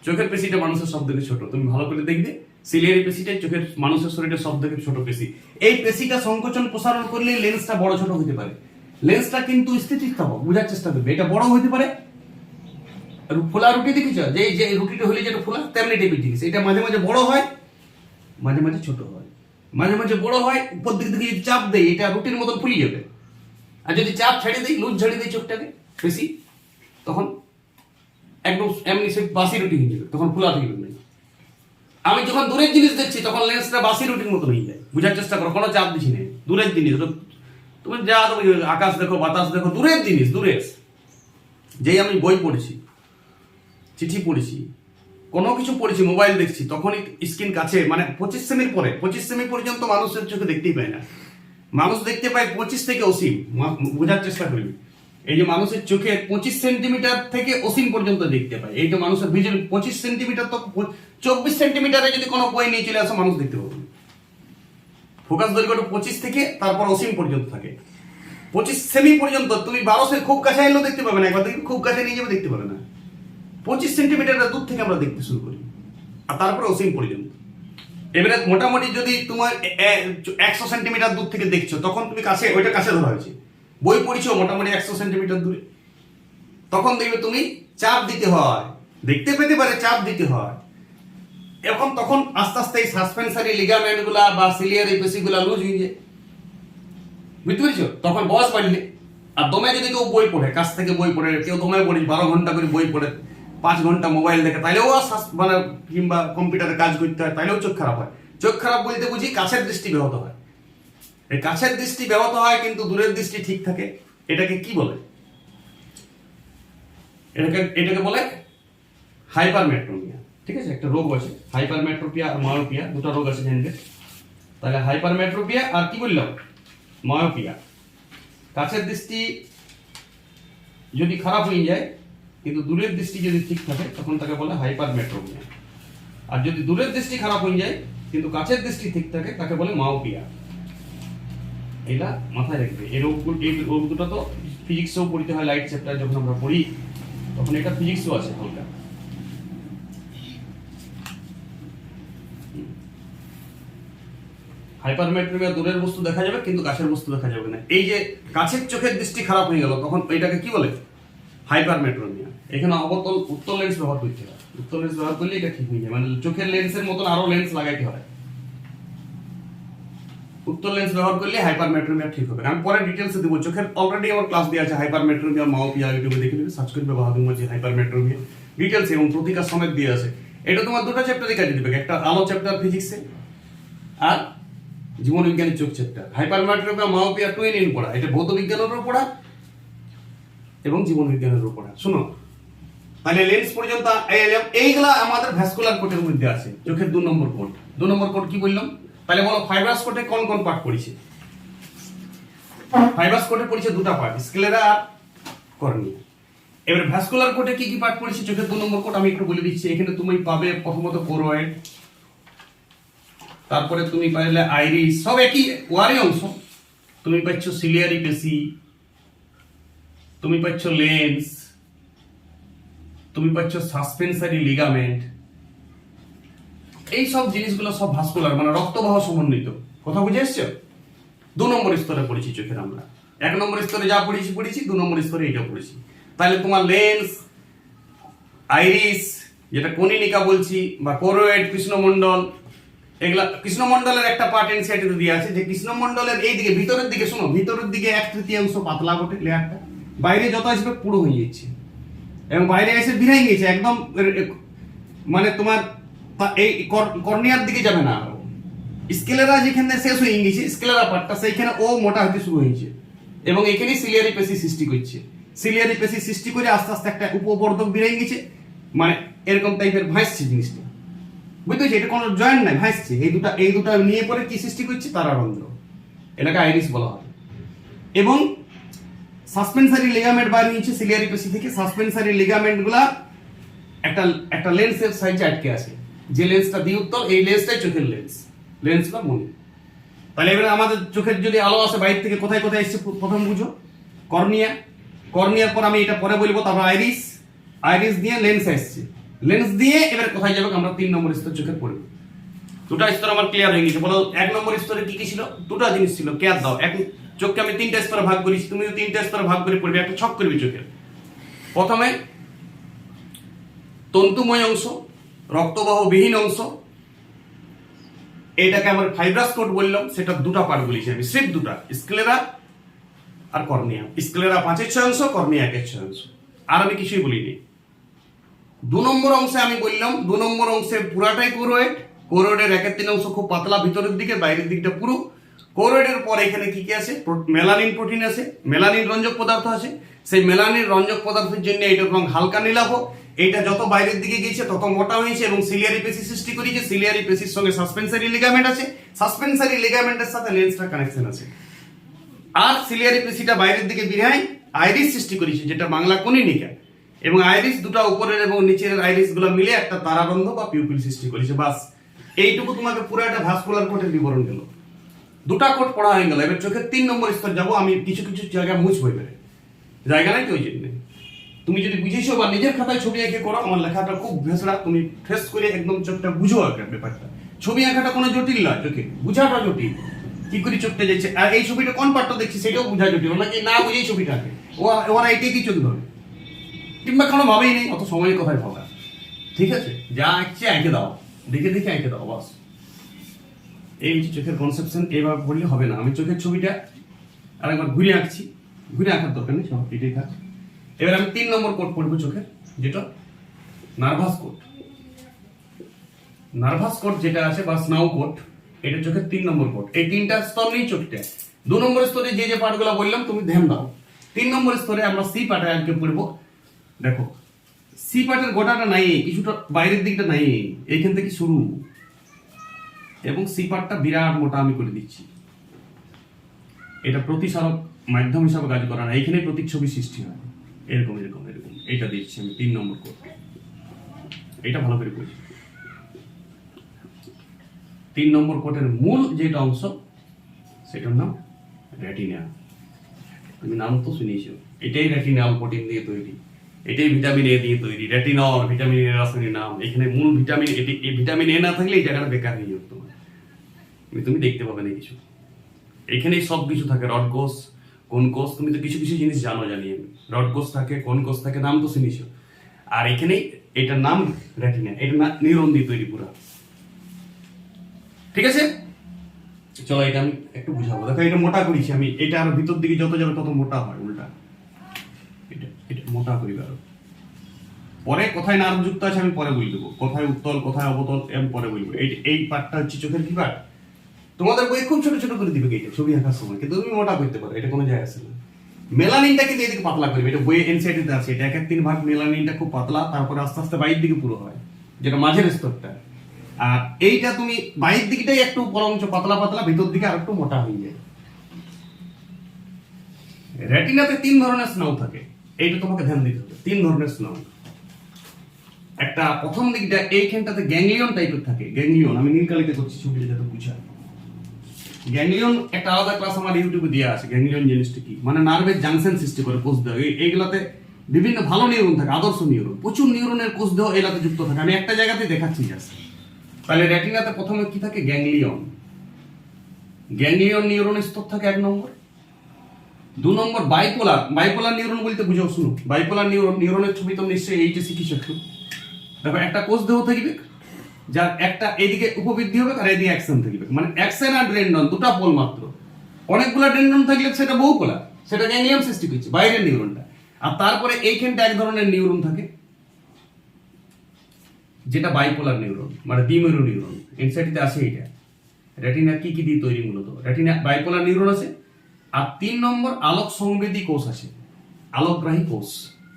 চোখের পেশিটা মানুষের সব থেকে ছোট। তুমি ভালো করে দেখবে, সিলিয়ারি পেশিটাই চোখের, মানুষের শরীরে সব থেকে ছোট পেশি। এই পেশিটা সংকোচন প্রসারণ করলে লেন্সটা বড় ছোট হতে পারে। লেন্সটা কিন্তু স্থিতিস্থাপক, বোঝার চেষ্টা করবে। এটা বড় হতে পারে, ফোলা রুটি দেখেছ, যে রুটিটা হলে যেটা ফোলা, তেমনি টাইপের জিনিস। এটা মাঝে মাঝে বড় হয়, মাঝে মাঝে ছোট হয়, মাঝে মাঝে বড় হয়। উপর দিক থেকে যদি চাপ দেয় এটা রুটির মতন ফুলে যাবে, আর যদি চাপ ছেড়ে দিই, লুজ ছেড়ে দিই চোখটাকে বেশি, তখন একদম এমনি সে বাসি রুটি হয়ে যাবে, তখন ফোলা থাকবে না। আমি যখন দূরের জিনিস দেখছি তখন লেন্সটা বাসি রুটির মতন হয়ে যায়। বুঝার চেষ্টা করো, কোনো চাপ দিচ্ছি না। দূরের জিনিস তুমি যা, তুমি আকাশ দেখো, বাতাস দেখো, দূরের জিনিস, দূরের। যেই আমি বই পড়েছি, চিঠি পড়েছি, কোনো কিছু পড়েছি, মোবাইল দেখছি, তখনই স্ক্রিন কাছে, মানে 25 সেমির পরে, 25 সেমি পর্যন্ত মানুষের চোখে দেখতেই পায় না। মানুষ দেখতে পায় 25 থেকে অসীম। বোঝার চেষ্টা করবি, এই যে মানুষের চোখে 25 সেন্টিমিটার থেকে অসীম পর্যন্ত দেখতে পায়। এই যে মানুষের ভিজন 25 সেন্টিমিটার, তো 24 সেন্টিমিটারে যদি কোনো বই নিয়ে চলে আসে মানুষ দেখতে পাবে। ফোকাস দৈর্ঘ্যটা 25 থেকে তারপর অসীম পর্যন্ত থাকে। 25 সেমি পর্যন্ত তুমি 12 খুব কাছে এলেও দেখতে পাবে না, একবার দেখি খুব কাছে নিয়ে যাবে দেখতে পাবে না। 25 সেন্টিমিটার দূর থেকে আমরা দেখতে শুরু করি, আর তারপরে অসীম পর্যন্ত। এবারে মোটামুটি যদি তোমার 100 সেন্টিমিটার দূর থেকে দেখছো, তখন তুমি কাছে, ওইটা কাছে ধরা হয়েছে। বই পড়িছো মোটামুটি 100 সেন্টিমিটার দূরে, তখন দেখবে তুমি চাপ দিতে হয়, দেখতে পেতে পারে, চাপ দিতে হয়। এখন তখন আস্তে আস্তে এই সাসপেন্সারি লিগামেন্ট গুলা বা সিলিয়ারি পেশি গুলা লুজ হয়ে যায়। বুঝতে পেরেছো? তখন বয়স বাড়লে, আর দমে যদি কেউ বই পড়ে, কাছ থেকে বই পড়ে, কেউ দমে পড়ে 12 ঘন্টা করে বই পড়ে, 5 ঘন্টা মোবাইল দেখে, তাইলেও মানে কিংবা কম্পিউটারে কাজ করতে হয়, তাইলেও চোখ খারাপ হয়। চোখ খারাপ বলতে বুঝি কাছের দৃষ্টি ব্যাহত হয়। এই কাছের দৃষ্টি ব্যাহত হয় কিন্তু দূরের দৃষ্টি ঠিক থাকে। এটাকে কি বলে? এটাকে বলে হাইপারমেট্রোপিয়া। ঠিক আছে, একটা রোগ আছে হাইপারমেট্রোপিয়া আর মায়োপিয়া, দুটো রোগ আছে জানবে। তাহলে হাইপারমেট্রোপিয়া আর কি বললাম, মায়োপিয়া। কাছের দৃষ্টি যদি খারাপ হয়ে যায় কিন্তু দূরের দৃষ্টি যদি ঠিক থাকে, তখন তাকে বলে হাইপারমেট্রোপিয়া। আর যদি দূরের দৃষ্টি খারাপ হয়ে যায় কিন্তু কাছের দৃষ্টি ঠিক থাকে, তাকে বলে মায়োপিয়া। এটা মাথায় রাখবে। এই রোগ দুটো তো ফিজিক্সেও পড়তে হয়, লাইট চ্যাপ্টার যখন আমরা পড়ি তখন এটা ফিজিক্সও আছে হালকা। হাইপারমেট্রোপিয়া, দূরের বস্তু দেখা যাবে কিন্তু কাছের বস্তু দেখা যাবে না। এই যে কাছের চোখের দৃষ্টি খারাপ হয়ে গেল, তখন এটাকে কি বলে? হাইপারমেট্রোপিয়া। এখানে অবতল উত্তল লেন্স ব্যবহার করতে হয়। উত্তল লেন্স ব্যবহার করলে এটা ঠিক হয়ে যায়, মানে চোখের লেন্সের মতন আরো লেন্স লাগাইতে হয়। উত্তল লেন্স ব্যবহার করলে হাইপারমেট্রোপিয়া ঠিক হবে। আমি পরে ডিটেইলসে দেবো। চোখের অলরেডি আমার ক্লাস দেওয়া আছে, হাইপারমেট্রোপিয়া, মায়োপিয়া, ইউটিউবে দেখে নেবে, সার্চ করবে বাহাদুর মাঝি হাইপারমেট্রোপিয়া, ডিটেইলস এবং প্রতিকার সমেত দিয়ে আছে। এটা তোমার দুটো চ্যাপ্টারে কাজে দিবে, একটা আলো চ্যাপ্টার ফিজিক্সে আর জীবন বিজ্ঞানের চোখ chapter. Hypermetropia, myopia twin in পড়া, এটা ভৌত বিজ্ঞানেরও পড়া এবং জীবন বিজ্ঞানেরও পড়া। শুনো, তাহলে লেন্স পর্যন্ত এইগুলা আমাদের ভ্যাসকুলার কোটের মধ্যে আছে। চোখের 2 নম্বর কোট। 2 নম্বর কোট কি বললাম? তাহলে বলো ফাইব্রাস কোটে কোন কোন পার্ট পড়েছে? ফাইব্রাস কোটে পড়েছে দুটো পার্ট, স্ক্লেরা আর কর্নিয়া। এবার ভ্যাসকুলার কোটে কি কি পার্ট পড়েছে চোখের 2 নম্বর কোট আমি একটু বলে দিচ্ছি। এখানে তুমি পাবে প্রথমত কোরোয়েড, তারপরে তুমি পাইলে আইরিস, সব একই ওয়ারই অংশ। তুমি পাচ্ছ সিলিয়ারি পেশি, তুমি পাচ্ছ লেন্স, তুমি পাচ্ছ সাসপেন্সারি লিগামেন্ট। এই সব জিনিসগুলো সব ভাস্কুলার মানে রক্তবাহ সমন্বিত। কথা বুঝে এসছো? 2 নম্বর স্তরে পড়েছি চোখের আমরা। 1 নম্বর স্তরে যা পড়েছি 2 নম্বর স্তরে এটা পড়েছি। তাহলে তোমার লেন্স, আইরিস যেটা কনিনিকা বলছি, বা কোরোয়েড, কৃষ্ণমণ্ডল, এগুলা কৃষ্ণমণ্ডলের একটা পার্ট এনসিআরটিতে দিয়ে আছে যে কৃষ্ণমণ্ডলের এই দিকে ভিতরের দিকে, শোনো, ভিতরের দিকে 1/3 পাতলা বটে লেয়ারটা, বাইরে যত আসবে পুরো হয়ে যাচ্ছে এবং বাইরে এসে বিরাই গেছে একদম, মানে তোমার এই কর্নিয়ার দিকে যাবে না। স্কেলেরা যেখানে শেষ হয়ে গেছে, স্কেলেরা পার্টটা সেইখানে ও মোটা হতে শুরু হয়েছে এবং এখানে সিলিয়ারি পেশি সৃষ্টি করছে। সিলিয়ারি পেশি সৃষ্টি করে আস্তে আস্তে একটা উপবর্ধক বিরাই গেছে, মানে এরকম টাইপের ভাসছে জিনিসটা, বুঝতে পারছি? এটা কোনো জয়েন্ট নাই, ভাসছে। এই দুটা নিয়ে পরে কি সৃষ্টি করছে? তারারন্ধ্র, এটাকে আইরিস বলা হয়। এবং সাসপেন্সারি লিগামেন্ট বার নিয়েছে সিলিয়ারি পেশি থেকে। সাসপেন্সারি লিগামেন্ট গুলা একটা লেন্সের সাইজে আটকে আছে, যে লেন্সটা দ্বিউত্তল, এই লেন্সটাই চোখের লেন্স বা মনি। তাহলে এবারে আমাদের চোখের যদি আলো আসে বাইরে থেকে, কোথায় কোথায় এসছে প্রথম বুঝো? কর্নিয়ার পর আমি এটা পরে বলবো, তারপর আইরিস দিয়ে লেন্স আসছে, লেন্স দিয়ে এবার কোথায় যাবে আমরা 3 নম্বর স্তর চোখের পড়বো। 2টা স্তর আমার ক্লিয়ার হয়ে গেছে। বলো 1 নম্বর স্তরে কি কি ছিল? 2টা জিনিস ছিল, কেয়ার দাও। চোখকে আমি 3টা স্তরে ভাগ করেছি, তুমিও 3টা স্তরে ভাগ করে পড়বে, একটা ছক করবে চোখের। প্রথমে তন্তুময় অংশ, রক্তবাহ বিহীন অংশ, এটাকে আমার ফাইব্রাস কোট বললাম, সেটা 2টা পার্ট বলেছি আমি, সির্ফ 2টা, স্ক্লেরা আর কর্নিয়া। স্ক্লেরা 5/6 অংশ, কর্নিয়া 1/6 অংশ, আর আমি কিছুই বলিনি। 2 নম্বর অংশে আমি বললাম, 2 নম্বর অংশে পুরাটাই কোরোয়েডের 1/3 অংশ খুব পাতলা ভিতরের দিকে, বাইরের দিকটা পুরো। কোরোয়েডের পর এখানে কি কি আছে? মেলানিন প্রোটিন আছে, মেলানিন রঞ্জক পদার্থ আছে। সেই মেলানিন রঞ্জক পদার্থের জন্য এটার রং হালকা নীলাভ। এটা যত বাইরের দিকে গিয়েছে তত মোটা হয়েছে এবং সিলিয়ারি পেশি সৃষ্টি করেছে। সিলিয়ারি পেশির সঙ্গে সাসপেন্সারি লিগামেন্ট আছে, সাসপেন্সারি লিগামেন্টের সাথে লেন্সটা কানেকশন আছে। আর সিলিয়ারি পেশিটা বাইরের দিকে বিরাই আইরিস সৃষ্টি করেছে, যেটা বাংলা কনিনিকা। এবং আইরিস 2টা উপরের এবং নিচের আইরিস গুলো মিলে একটা তারারন্ধ্র বা পিউপিল সৃষ্টি করেছে। বাস এইটুকু তোমাকে পুরো একটা ভাস্কুলার কোটের বিবরণ গেল। 2টা কোট পড়া হয়ে গেল। এবার চোখের 3 নম্বর স্তর যাবো আমি। কিছু জায়গা মুছবো, এবারে জায়গা নাই তো, ওই জন্য তুমি যদি বুঝেছো বা নিজের খাতায় ছবি এঁকে করো, আমার লেখাটা খুব ভেসড়া, তুমি ফ্রেশ করে একদম চোখটা বুঝো একটা ব্যাপারটা। ছবি আঁকাটা কোনো জটিল নয়, চোখে বুঝাটা জটিল, কি করে চোখটা যাচ্ছে। আর এই ছবিটা কোন পার্টটা দেখছি সেটাও বুঝা জটিল, নাকি না বুঝেই ছবিটা আঁকে ওরা এইটাই কি চোখ ধরে, কিংবা কোনো ভাবেই নেই, অত সময়ের কথাই ভাবা। ঠিক আছে, যা আঁকছে এঁকে দাও, দেখে এঁকে দাও, বাস। এই যে চোখের কনসেপশন, এইভাবে বললে হবে না। আমি চোখের ছবিটা আরেকবার ঘুরে আঁকছি, ঘুরে আঁকার দরকার নেই, সব এটাই থাক। এবার আমি 3 নম্বর কোট পড়বো চোখের, যেটা নার্ভাস কোট যেটা আছে, বা স্নাউ কোট, এটা চোখের 3 নম্বর কোট। এই 3টা স্তর নেই চোখটা। 2 নম্বর স্তরে যে পার্টগুলো বললাম তুমি ধ্যান দাও। 3 নম্বর স্তরে আমরা সি পার্টে আজকে পড়বো। দেখো সি পার্টের গোটাটা নাই, কিছুটা বাইরের দিকটা নাই, এইখান থেকে শুরু, এবং সি পার্টটা বিরাট মোটা আমি করে দিচ্ছি। এটা প্রতিসারক মাধ্যম হিসাবে কাজ করে না, এইখানে প্রতিচ্ছবি সৃষ্টি হয়, এরকম এরকম এরকম। এটা দিচ্ছি আমি 3 নম্বর কোট, এটা ভালো করে বুঝি। 3 নম্বর কোটের মূল যেটা অংশ, সেটার নাম রেটিনা। তুমি নাম তো শুনেছো, এটাই রেটিনাল প্রোটিন দিয়ে তৈরি, এটাই ভিটামিন এ দিয়ে তৈরি। রেটিনল ভিটামিন এর রাসায়নিক নাম। এখানে মূল ভিটামিন, এই ভিটামিন এ না থাকলে এই জায়গাটা বেকার হয়ে যেত তোমার, তুমি দেখতে পাবে না কিছু। এখানেই সব কিছু থাকে, রড কোষ, কোন কোষ, তুমি তো কিছু জিনিস জানি আমি। রড কোষ থাকে, কোন কোষ থাকে, নাম তো শুনেছো। আর এখানেই এটার নাম রেটিনা, এটা নিউরন দিয়ে তৈরি পুরা। ঠিক আছে, চলো এটা আমি একটু বুঝাবো। দেখো এটা মোটা করেছি আমি, এটা আরো ভিতর দিকে যত যাবে তত মোটা হয়, উল্টা এটা মোটা করি। আরো পরে কোথায় নার্ভ যুক্ত আছে আমি পরে বলে দেবো, কোথায় উত্তল কোথায় অবতল আমি পরে বলবো। এই পার্টটা হচ্ছে চোখের কি পার্ট, তোমাদের বই খুব ছোট ছোট করে দিবে এটা ছবি আঁকার সময়, কিন্তু তুমি মোটা করতে পারো, এটা কোনো যায় আসে না। মেলানিনটা কিন্তু এদিকে পাতলা করবে, এটা বইয়ে এনসাইডে আছে, এটা 1/3 ভাগ মেলানিনটা খুব পাতলা, তারপরে আস্তে আস্তে বাইরের দিকে পুরো হয়, যেটা মাঝের স্তরটা। আর এইটা তুমি বাইরের দিকটাই একটু বরঞ্চ পাতলা পাতলা, ভিতর দিকে আর একটু মোটা হয়ে যায়। রেটিনাতে 3 ধরনের স্নায়ু থাকে, এইটা তোমাকে ধ্যান দিতে হবে। 3 ধরনের স্নায়ু। একটা প্রথম দিকটা এইখানটাতে গ্যাংলিয়ন টাইপের থাকে। গ্যাংলিয়ন আমি নীল কালিতে করছি ছবিটা যাতে বুঝায়। গ্যাংলিয়ন একটা আলাদা ক্লাস আমার ইউটিউবে দেওয়া আছে। গ্যাংলিয়ন জিনিসটা কি, মানে নার্ভের জাংশন সৃষ্টি করে কোষ দেহ। এইগুলাতে বিভিন্ন ভালো নিউরন থাকে, আদর্শ নিউরন, প্রচুর নিউরনের কোষ দেহ এলাতে যুক্ত থাকে। আমি একটা জায়গাতে দেখাচ্ছি জাস্ট। তাহলে রেটিনাতে প্রথমে কি থাকে? গ্যাংলিয়ন। গ্যাংলিয়ন নিউরন স্তর থাকে 1 নম্বর। 2 নম্বর বাইপোলার। বাইপোলার নিউরন বলতে বুঝাও, শুনো। বাইপোলার নিউরনের ছবি তো নিশ্চয়ই এইটা শিখিস একটু। দেখো একটা কোষ দেহ থাকবে, যার একটা এদিকে উপবৃদ্ধি হবে আর এদিকে অ্যাকশন থাকবে, মানে অ্যাকশন আর ডেন্ড্রন দুটো পোল মাত্র। অনেকগুলো ডেন্ড্রন থাকলে সেটা বহু পোলার, সেটা গ্যাংলিয়ন সৃষ্টি করছে বাইরের নিউরনটা। আর তারপরে এইখানটা এক ধরনের নিউরন থাকে যেটা বাইপোলার নিউরন, মানে দ্বিমেরু নিউরন। এনসাইটিতে আছে এইটা। রেটিনা কি কি দিয়ে তৈরি? মূলত রেটিনা বাইপোলার নিউরন আছে। আর 3 নম্বর আলোক সংবেদী কোষ আছে, আলোকগ্রাহী কোষ,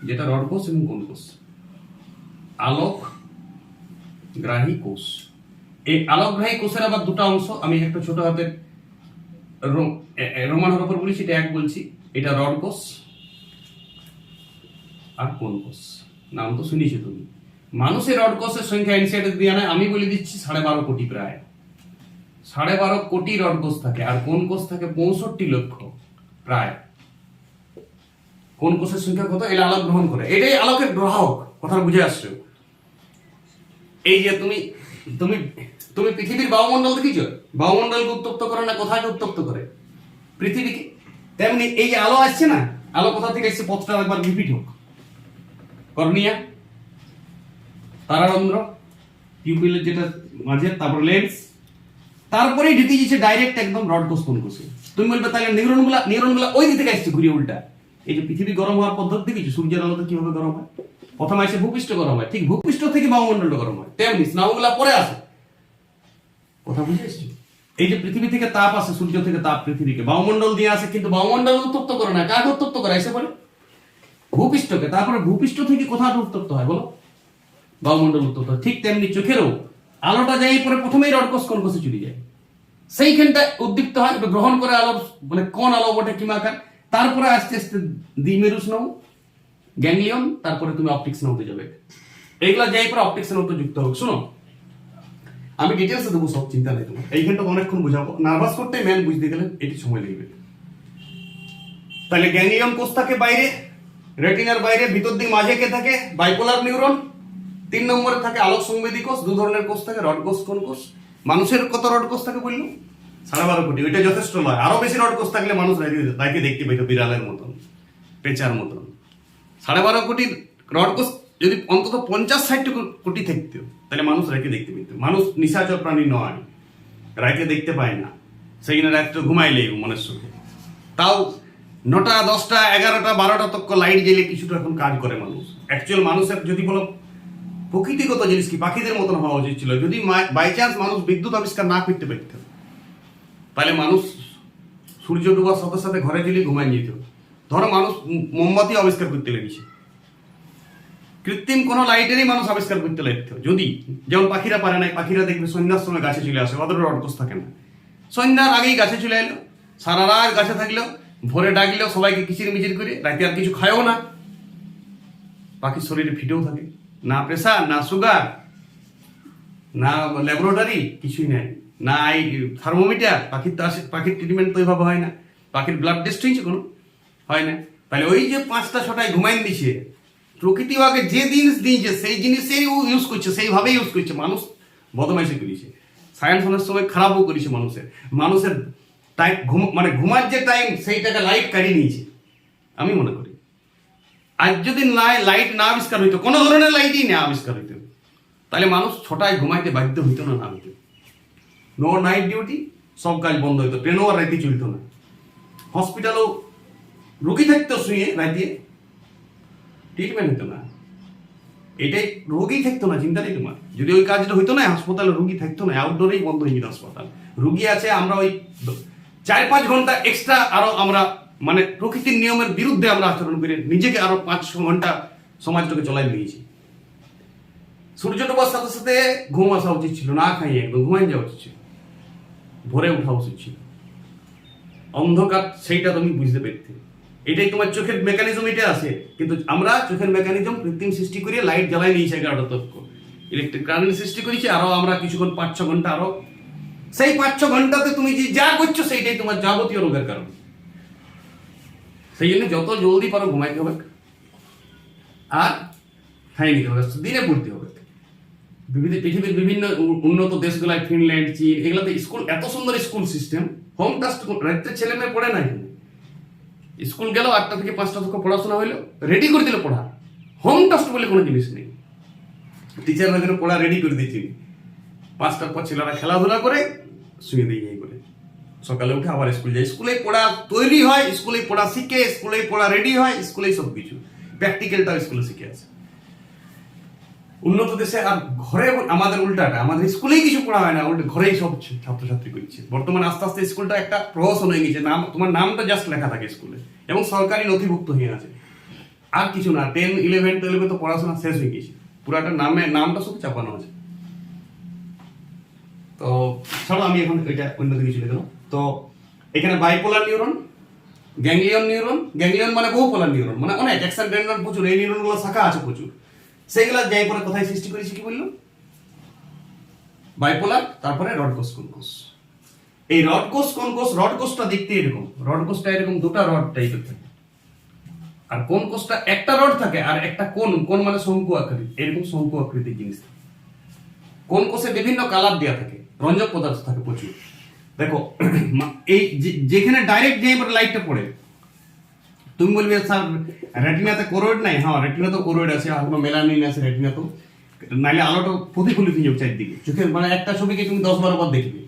যেটা রড কোষ এবং কোন কোষ? আলোক গ্রাহী কোষ। এই আলোকগ্রাহী কোষের আবার দুটো অংশ। আমি একটা ছোট হাতের রোমান হরফের বলি, সেটা এক বলছি। এটা রড কোষ আর কোন কোষ। নাম তো শুনেছো তুমি। মানুষের রড কোষের সংখ্যা এনসিআরটি দিয়ে আনে, আমি বলে দিচ্ছি 12.5 কোটি। প্রায় 12.5 কোটি রড কোষ থাকে। আর কোন কোষ থাকে 65 লক্ষ প্রায়। কোন কোষের সংখ্যা কত? এরা আলোক গ্রহণ করে, এটাই আলোকের গ্রাহক। কথা বুঝে আসছো? এই যে তুমি তুমি তুমি পৃথিবীর বায়ুমণ্ডল দেখিছো? বায়ুমণ্ডলকে উত্তপ্ত করে না, কোথাকে উত্তপ্ত করে? পৃথিবীকে। তেমনি এই যে আলো আসছে না, আলো কোথা থেকে আসছে? পথটা একবার রিপিট হোক। কর্নিয়া, তারারন্ধ্র, পিউপিলের যেটা মাঝে, তারপর লেন্স, তারপরেই ঢুকে যাচ্ছে ডাইরেক্ট একদম রড কোষ কোন কোষে। তুমি বলবে তাহলে নিউরনগুলা ওই দিক থেকে আসছে ঘুরিয়ে উল্টা। এই যে পৃথিবী গরম হওয়ার পদ্ধতি দেখেছো? সূর্যের আলোতে কিভাবে গরম হয়? প্রথমে আসে ভূপৃষ্ঠ গরম হয়, ঠিক ভূপৃষ্ঠ থেকে বায়ুমণ্ডল গরম হয়। তেমনি স্নায়ুগুলা পরে আসে। কথা বুঝে এসছো? এই যে পৃথিবী থেকে তাপ আসে, সূর্য থেকে তাপ পৃথিবীকে, বায়ুমণ্ডল দিয়ে আসে, কিন্তু বায়ুমণ্ডল উত্তপ্ত করে না। কাকে উত্তপ্ত করে? এসে বলে ভূপৃষ্ঠকে। তারপরে ভূপৃষ্ঠ থেকে কোথাটা উত্তপ্ত হয় বলো? বায়ুমণ্ডল উত্তপ্ত হয়। ঠিক তেমনি চোখেরও আলোটা যাই পরে প্রথমেই রড কোষ কোন কোষে চলে যায়, সেইখানটা উদ্দীপ্ত হয়, গ্রহণ করে আলো, মানে কোন আলো বটে কিমাকার। তারপরে আস্তে আস্তে দ্বিমেরু স্নায়ু, গ্যাংলিয়ন, তারপরে তুমি অপটিক স্নায়ুতে যাবে। এইগুলা যাই পরে অপটিক স্নায়ুতে যুক্ত হোক। শুনো, আমি ডিটেলসে দেবো, সব চিন্তা নেই তোমার। এইখানটা অনেকক্ষণ বুঝাবো, নার্ভাস করতে মেন বুঝতে গেলে এটি সময় লাগবে। তাহলে গ্যাংলিয়ন কোষ থাকে বাইরে, রেটিনার বাইরে। ভিতর দিকে মাঝে কে থাকে? Bipolar neuron. 3 নম্বরে থাকে আলোক সংবেদী কোষ। 2 ধরনের কোষ থাকে, রড কোষ কোন কোষ। মানুষের কত রড কোষ থাকে বললো? 12.5 কোটি। ওইটা যথেষ্ট নয়, আরো বেশি রড কোষ থাকলে মানুষ রাইতে দেখতে পেত বিড়ালের মতন, পেঁচার মতন। 12.5 কোটি রড কোষ যদি অন্তত 50-60 কোটি থাকতো, তাহলে মানুষ রাইতে দেখতে পেত। মানুষ নিশাচর প্রাণী নয়, রাইতে দেখতে পায় না। সেইখানে রাত্রে ঘুমাইলেই মনের সুখে। তাও 9টা 10টা 11টা 12টা তক লাইট জ্বেলে কিছুটা এখন কাজ করে মানুষ। অ্যাকচুয়াল মানুষের যদি বলো প্রকৃতিগত জিনিস কি, পাখিদের মতন হওয়া উচিত ছিল। যদি বাই চান্স মানুষ বিদ্যুৎ আবিষ্কার না করতে পারত, তাহলে মানুষ সূর্য ডুবার সাথে সাথে ঘরে জ্বলিয়ে ঘুমাই যেত। ধরো মানুষ মোমবাতি আবিষ্কার করতে লেগেছে, কৃত্রিম কোনো লাইটেরই মানুষ আবিষ্কার করতে লাগতো। যদি যেমন পাখিরা পারে না, পাখিরা দেখবে সন্ধ্যার সময় গাছে চলে আসে, ওদের রড কোষ থাকে না। সন্ধ্যার আগেই গাছে চলে এলো, সারা রাত গাছে থাকলো, ভোরে ডাকলো সবাইকে কিচির মিচির করে, রাতে আর কিছু খায়ও না। পাখির শরীরে ফিটেও থাকে না, প্রেসার না, সুগার না, ল্যাবরেটরি কিছুই নাই, না এই থার্মোমিটার। পাখির তো আসে, পাখির ট্রিটমেন্ট তো ওইভাবে হয় না, পাখির ব্লাড টেস্ট হয়েছে কোনো হয় না। তাহলে ওই যে 5টা 6টায় ঘুমাইন দিছে, প্রকৃতি আগে যে জিনিস দিয়েছে সেই জিনিসেই ইউজ করছে, সেইভাবেই ইউজ করছে। মানুষ বদমাইশি করেছে, সায়েন্স অনেক সময় খারাপও করেছে। মানুষের টাইম মানে ঘুমার যে টাইম, সেইটাকে লাইট কাটিয়ে নিয়েছে আমি মনে করি। আজ যদি লাইট না আবিষ্কার হইতো, কোনো ধরনের লাইটই না আবিষ্কার হইতো, তাহলে মানুষ 6টায় ঘুমাইতে বাধ্য হইতো না, হইতো নো নাইট ডিউটি, সব কাজ বন্ধ হইতো, ট্রেনও আর রাইতে চলতো না, হসপিটালও রুগী থাকতো শুয়ে, রাইতে ট্রিটমেন্ট হতো না। এটাই রোগী থাকতো না, চিন্তা নেই তোমার। যদি ওই কাজটা হইতো না, হাসপাতালে রুগী থাকতো না, আউটডোরেই বন্ধ হয়ে যেত হাসপাতাল। রুগী আছে, আমরা ওই 4-5 ঘন্টা এক্সট্রা আরো আমরা মানে প্রকৃতির নিয়মের বিরুদ্ধে আমরা আচরণ করে নিজেকে আরো 5 ঘন্টা সমাজটাকে চলাই নিয়েছি। সূর্য ডোবার সাথে সাথে ঘুম আসা উচিত ছিল, না খাইয়ে একদম ঘুমাই যাওয়া উচিত ছিল, ভোরে উঠা উচিত ছিল। অন্ধকার সেইটা তুমি বুঝতে পেরেছি। এটাই তোমার চোখের মেকানিজম এটা আছে, কিন্তু আমরা চোখের মেকানিজম কৃত্রিম সৃষ্টি করে লাইট জ্বালাই নিয়েছি 11টা তক্ক, ইলেকট্রিক কারেন্ট সৃষ্টি করেছি, আরো আমরা কিছুক্ষণ 5-6 ঘন্টা আরো, সেই 5-6 ঘন্টাতে তুমি যে যা করছো সেইটাই তোমার যাবতীয় রোগের কারণ। সেই জন্য যত জলদি পারো ঘুমাইতে হবে, আর খাই নিতে হবে, দিনে পড়তে হবে। পৃথিবীর বিভিন্ন উন্নত দেশগুলায়, ফিনল্যান্ড, চীন, এগুলোতে স্কুল, এত সুন্দর স্কুল সিস্টেম, হোম টাস্ক, রাত্রে ছেলে মেয়ে পড়ে না, স্কুল গেল 8টা থেকে 5টা তক পড়াশোনা হইলো, রেডি করে দিল পড়া, হোম টাস্ক বলে কোনো জিনিস নেই। টিচাররা যেন পড়া রেডি করে দিয়েছি, 5টার পর ছেলেরা খেলাধুলা করে শুয়ে দিয়ে যাই করে, সকালে উঠে আবার স্কুল যায়, স্কুলে পড়া তৈরি হয়, স্কুলে পড়া শিখে, স্কুলে পড়া রেডি হয়, স্কুলেই সব কিছু, প্র্যাকটিক্যালটাও স্কুলে শিখে আছে উন্নত দেশে। আর ঘরে আমাদের উল্টাটা, আমাদের স্কুলেই কিছু পড়া হয় না, উল্টে ঘরেই সব ছাত্রছাত্রী করছে। বর্তমানে আস্তে আস্তে স্কুলটা একটা প্রহসন হয়ে গেছে, নাম, তোমার নামটা জাস্ট লেখা থাকে স্কুলে, এবং সরকারি নথিভুক্ত হয়ে আছে, আর কিছু না। 10, 11, 12 তো পড়াশোনা শেষ হয়ে গেছে, পুরাটা নামটা শুধু চাপানো আছে। তো ছাড়ো, আমি এখন এটা অন্য দিকে চলে গেলাম। তো এখানে bipolar neuron, ganglion neuron, ganglion মানে বহুপোলার নিউরন, মানে অনেক অ্যাকশন নিউরন প্রচুর, এই নিউরনগুলো শাখা আছে প্রচুর, সেইগুলা যাই পরে কোথায় সৃষ্টি করেছি কি বললো, বাইপোলার, তারপরে রড কোষ কোন কোষ। এই রড কোষ কোন কোষ, রড কোষটা দেখতে এরকম, রড কোষটা এরকম দুটা রড টাইপের থাকে, আর কোন কোষটা একটা রড থাকে, আর একটা কোন, কোন মানে শঙ্কু আকৃতি, এরকম শঙ্কু আকৃতির জিনিস থাকে। কোন কোষে বিভিন্ন কালার দেওয়া থাকে, রঞ্জক পদার্থ থাকে প্রচুর। দেখো এই যেখানে ডাইরেক্ট যে লাইটটা পড়ে, তুমি বলবে স্যার রেটিনাতে কোরয়েড নাই, হ্যাঁ রেটিনা তো কোরয়েড আছে, আর কোনো মেলানিন আছে রেটিনা, তো নাইলে আলোটা প্রতিফলিত হয়ে যাবে চারদিকে, চোখের মানে একটা ছবিকে তুমি 10-12 বার দেখবে,